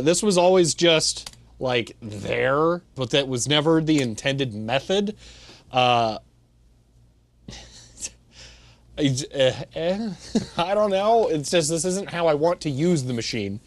This was always just like there, but that was never the intended method. I don't know. It's just, this isn't how I want to use the machine.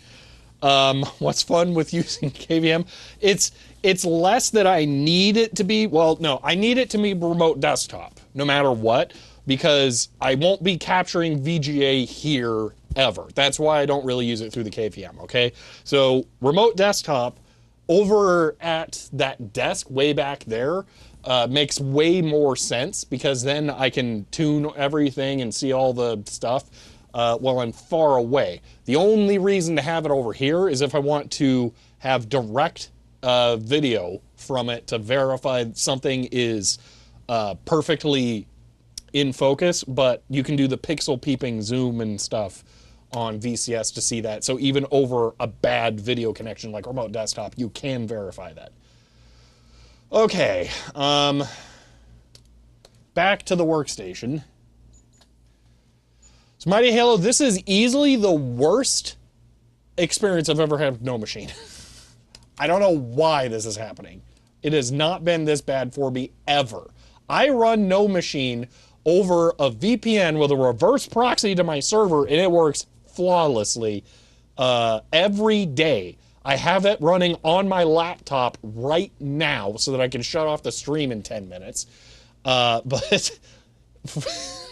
What's fun with using KVM? It's less that I need it to be, well, no, I need it to be remote desktop, no matter what, because I won't be capturing VGA here ever. That's why I don't really use it through the KVM, okay? So remote desktop over at that desk way back there makes way more sense because then I can tune everything and see all the stuff while I'm far away. The only reason to have it over here is if I want to have direct video from it to verify something is perfectly in focus, but you can do the pixel peeping zoom and stuff on VCS to see that. So even over a bad video connection like remote desktop, you can verify that. Okay, back to the workstation. So Mighty Halo, this is easily the worst experience I've ever had with NoMachine. I don't know why this is happening. It has not been this bad for me ever. I run NoMachine over a VPN with a reverse proxy to my server, and it works flawlessly every day. I have it running on my laptop right now so that I can shut off the stream in 10 minutes. But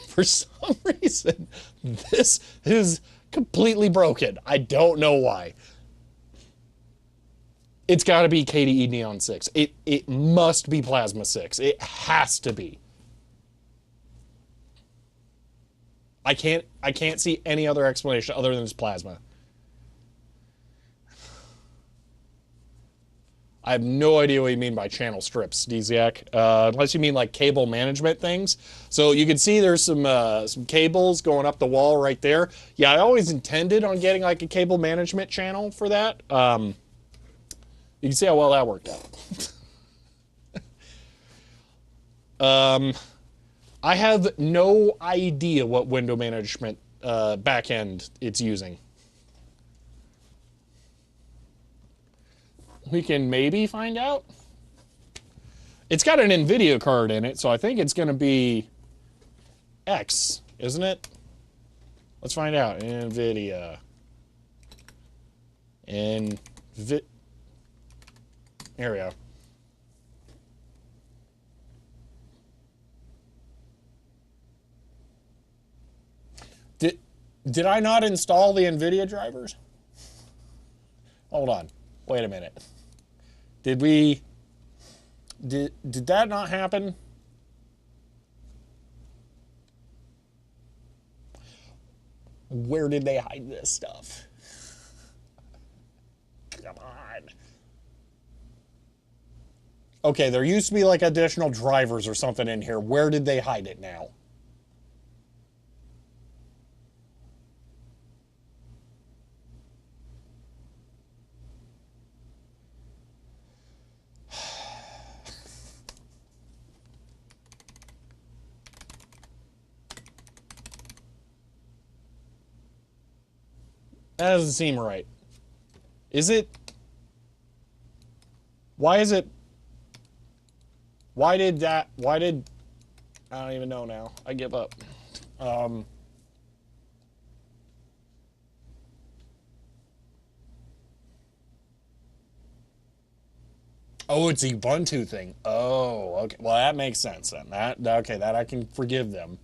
for some reason, this is completely broken. I don't know why. It's got to be KDE Neon 6. It must be Plasma 6. It has to be. I can't see any other explanation other than it's Plasma. I have no idea what you mean by channel strips, Dziak, unless you mean like cable management things. So you can see there's some cables going up the wall right there. Yeah, I always intended on getting like a cable management channel for that. You can see how well that worked out. I have no idea what window management backend it's using. we can maybe find out. It's got an NVIDIA card in it, so I think it's going to be X, isn't it? Let's find out. NVIDIA. There we go. Did I not install the NVIDIA drivers? Hold on. Wait a minute. Did that not happen? Where did they hide this stuff? Come on. Okay, there used to be like additional drivers or something in here. Where did they hide it now? That doesn't seem right. Is it? Why is it? Why did that? Why did? I don't even know now. I give up. Oh, it's a Ubuntu thing. Oh, okay. Well, that makes sense then. Okay, that I can forgive them.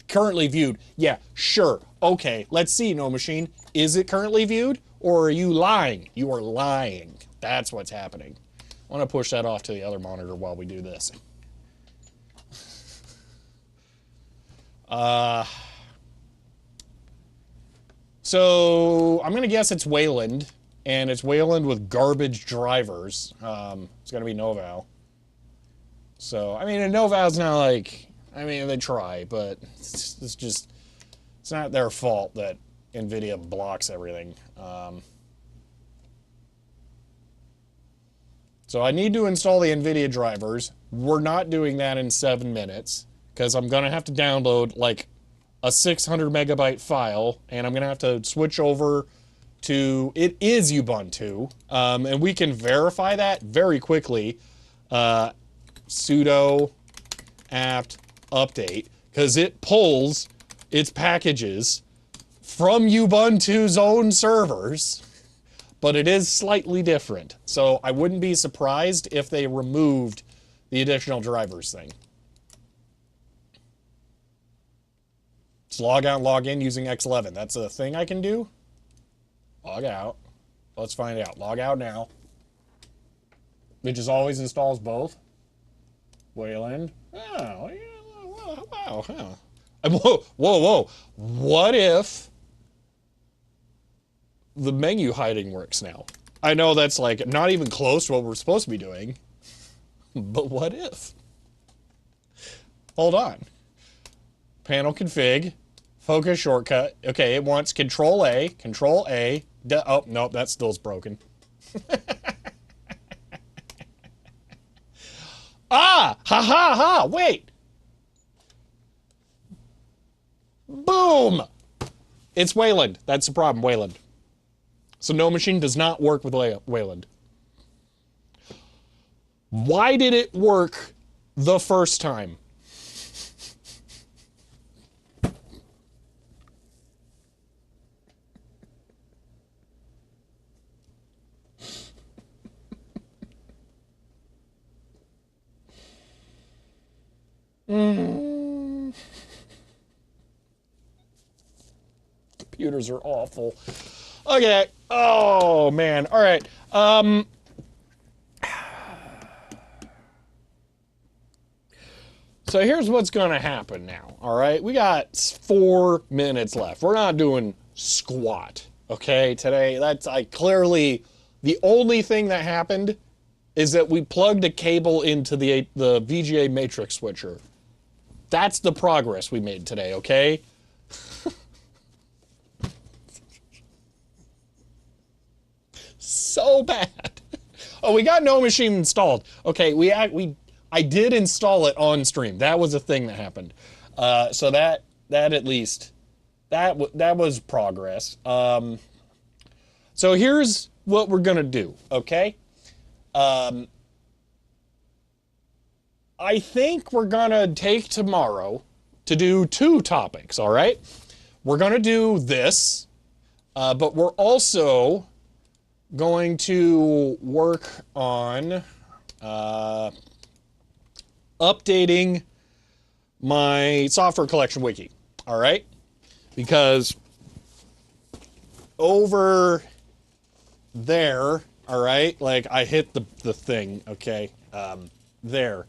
Currently viewed. Yeah, sure. Okay, let's see, NoMachine. Is it currently viewed? Or are you lying? You are lying. That's what's happening. I want to push that off to the other monitor while we do this. So I'm going to guess it's Wayland. And it's Wayland with garbage drivers. It's going to be Noval. So, I mean, Noval's not like... I mean, they try, but it's just... It's not their fault that NVIDIA blocks everything. So I need to install the NVIDIA drivers. We're not doing that in 7 minutes, because I'm going to have to download, like, a 600 megabyte file, and I'm going to have to switch over to... It is Ubuntu, and we can verify that very quickly. Sudo apt update, because it pulls its packages from Ubuntu's own servers, but it is slightly different. So I wouldn't be surprised if they removed the additional drivers thing. Just log out and log in using X11. That's a thing I can do? Log out. Let's find out. Log out now. It just always installs both. Wayland. Oh, yeah. Wow, huh. Whoa. What if the menu hiding works now? I know that's like not even close to what we're supposed to be doing, but what if? Hold on. Panel config, focus shortcut. Okay, it wants Control A. Oh, nope, that still's broken. Ha, wait. Boom! It's Wayland. That's the problem, Wayland. So NoMachine does not work with Wayland. Why did it work the first time? Computers are awful. Okay. Oh, man. All right. So here's what's going to happen now. All right. We got 4 minutes left. We're not doing squat. Okay. Today, that's clearly the only thing that happened is that we plugged a cable into the VGA matrix switcher. That's the progress we made today. Okay. So bad. Oh, we got NoMachine installed. Okay, I did install it on stream. That was a thing that happened. So that at least that was progress. So here's what we're gonna do. Okay, I think we're gonna take tomorrow to do 2 topics, all right? We're gonna do this, but we're also going to work on updating my software collection wiki, all right? Because over there, all right, like I hit the thing, okay? There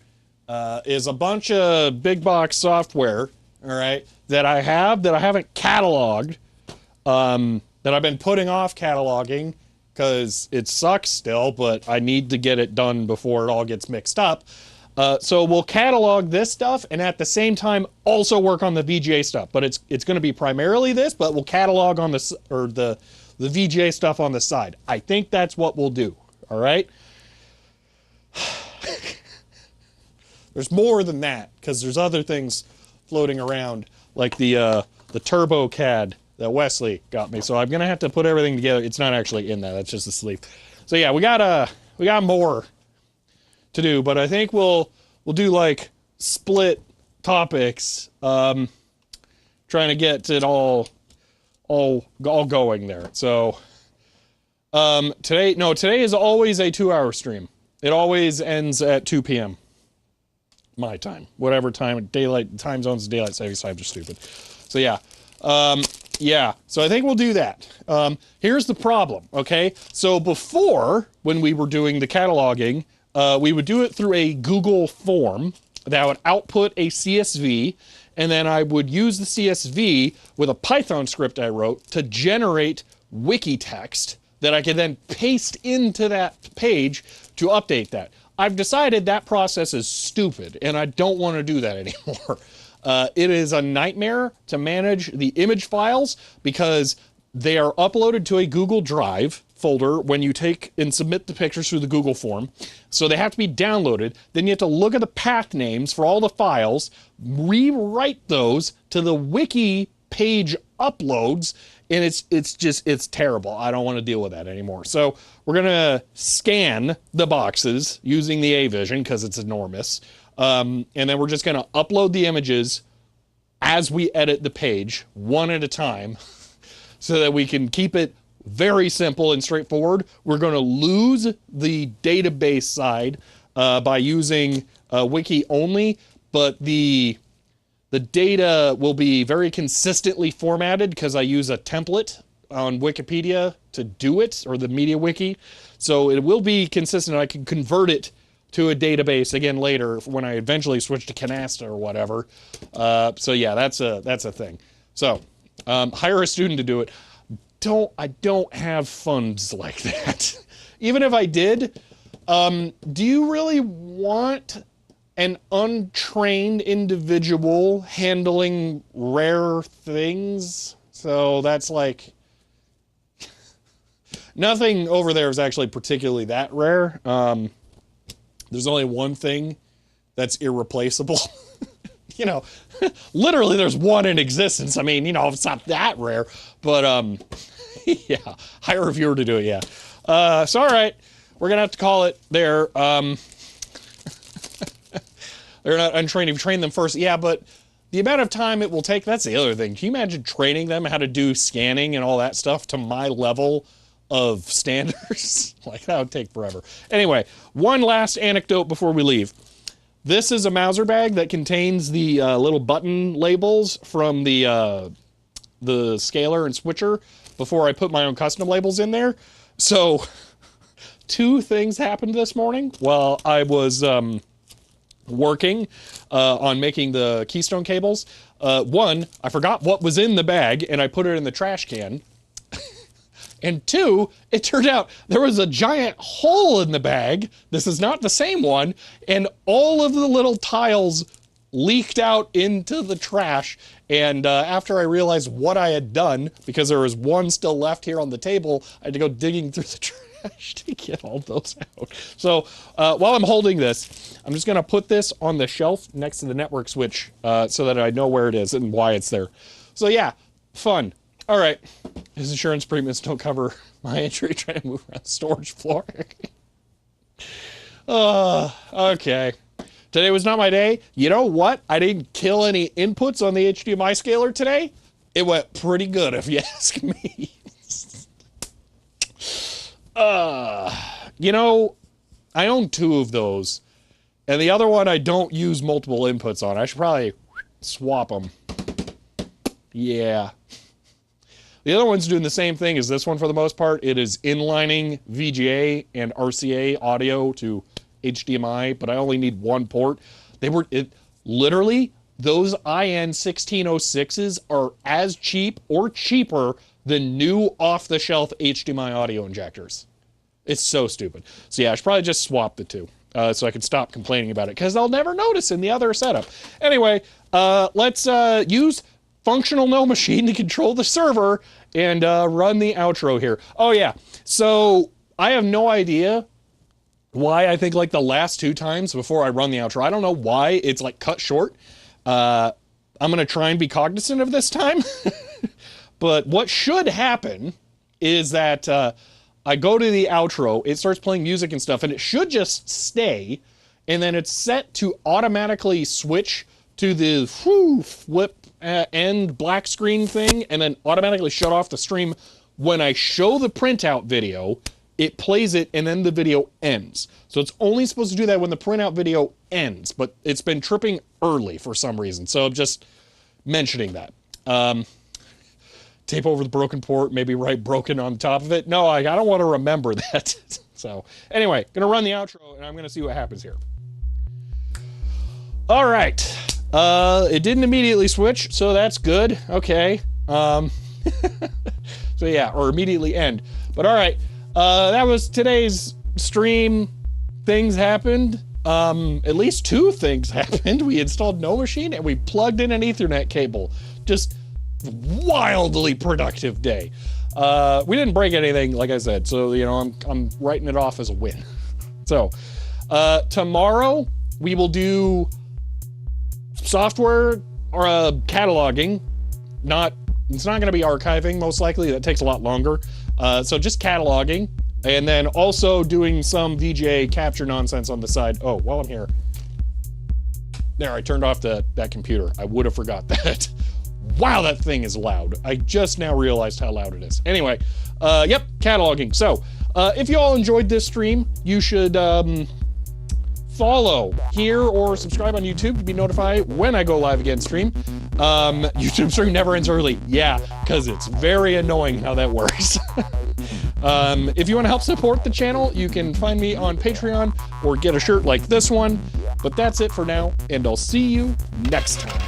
is a bunch of big box software, all right, that I haven't cataloged, that I've been putting off cataloging because it sucks still, but I need to get it done before it all gets mixed up. So we'll catalog this stuff and at the same time also work on the VGA stuff. But it's going to be primarily this, but we'll catalog on the VGA stuff on the side. I think that's what we'll do. All right. There's more than that because there's other things floating around like the Turbo CAD that Wesley got me. So I'm gonna have to put everything together. It's not actually in that. That's just a sleeve. So yeah, we got more to do, but I think we'll do like split topics, trying to get it all going there. So today is always a 2-hour stream. It always ends at 2 p.m. my time, whatever time, time zones, daylight savings times are stupid. So yeah. Yeah, so I think we'll do that. Here's the problem, okay? So before, when we were doing the cataloging, we would do it through a Google form that would output a CSV, and then I would use the CSV with a Python script I wrote to generate wiki text that I could then paste into that page to update that. I've decided that process is stupid, and I don't want to do that anymore. It is a nightmare to manage the image files because they are uploaded to a Google Drive folder when you take and submit the pictures through the Google form. So they have to be downloaded. Then you have to look at the path names for all the files, rewrite those to the wiki page uploads, and it's terrible. I don't want to deal with that anymore. So we're going to scan the boxes using the A-Vision because it's enormous. And then we're just going to upload the images as we edit the page one at a time so that we can keep it very simple and straightforward. We're going to lose the database side by using wiki only, but the data will be very consistently formatted because I use a template on Wikipedia to do it, or the media wiki. So it will be consistent. I can convert it to a database again later when I eventually switch to Canasta or whatever. So yeah, that's a thing. So hire a student to do it. I don't have funds like that. Even if I did, do you really want an untrained individual handling rare things? So that's like, nothing over there is actually particularly that rare. There's only one thing that's irreplaceable. You know, literally there's one in existence. I mean, you know, it's not that rare, but yeah, hire a viewer to do it, yeah. So all right, we're gonna have to call it there. They're not untrained. You've trained them first. Yeah, but the amount of time it will take, that's the other thing. Can you imagine training them how to do scanning and all that stuff to my level of standards? Like, that would take forever. Anyway, one last anecdote before we leave. This is a Mauser bag that contains the little button labels from the scaler and switcher before I put my own custom labels in there. So, 2 things happened this morning while I was working on making the keystone cables. One, I forgot what was in the bag and I put it in the trash can. And 2, it turned out there was a giant hole in the bag. This is not the same one. And all of the little tiles leaked out into the trash. And after I realized what I had done, because there was one still left here on the table, I had to go digging through the trash to get all those out. So while I'm holding this, I'm just going to put this on the shelf next to the network switch so that I know where it is and why it's there. So yeah, fun. All right, his insurance premiums don't cover my injury trying to move around the storage floor. Okay. Today was not my day. You know what? I didn't kill any inputs on the HDMI scaler today. It went pretty good, if you ask me. You know, I own 2 of those. And the other one I don't use multiple inputs on. I should probably swap them. Yeah. The other one's doing the same thing as this one for the most part. It is inlining VGA and RCA audio to HDMI, but I only need 1 port. Literally, those IN 1606s are as cheap or cheaper than new off-the-shelf HDMI audio injectors. It's so stupid. So yeah, I should probably just swap the 2 so I can stop complaining about it, because I'll never notice in the other setup. Anyway, let's use functional NoMachine to control the server and run the outro here. Oh yeah, so I have no idea why I think like the last 2 times before I run the outro, I don't know why it's like cut short. I'm gonna try and be cognizant of this time. But what should happen is that I go to the outro, it starts playing music and stuff, and it should just stay, and then it's set to automatically switch to the flip end black screen thing, and then automatically shut off the stream. When I show the printout video, it plays it, and then the video ends. So it's only supposed to do that when the printout video ends, but it's been tripping early for some reason. So I'm just mentioning that. Tape over the broken port, maybe write broken on top of it. No, I don't want to remember that. So anyway, gonna run the outro, and I'm gonna see what happens here. All right. It didn't immediately switch, so that's good. Okay. So yeah, or immediately end. But all right. That was today's stream. Things happened. At least 2 things happened. We installed NoMachine and we plugged in an Ethernet cable. Just wildly productive day. We didn't break anything, like I said, so you know I'm writing it off as a win. So tomorrow we will do software or cataloging. It's not going to be archiving, most likely. That takes a lot longer. So just cataloging, and then also doing some VGA capture nonsense on the side. Oh, while I'm here. There, I turned off that computer. I would have forgot that. Wow, that thing is loud. I just now realized how loud it is. Anyway, yep, cataloging. So, if you all enjoyed this stream, you should follow here or subscribe on YouTube to be notified when I go live again stream. YouTube stream never ends early. Yeah, because it's very annoying how that works. If you want to help support the channel, you can find me on Patreon or get a shirt like this one. But that's it for now, and I'll see you next time.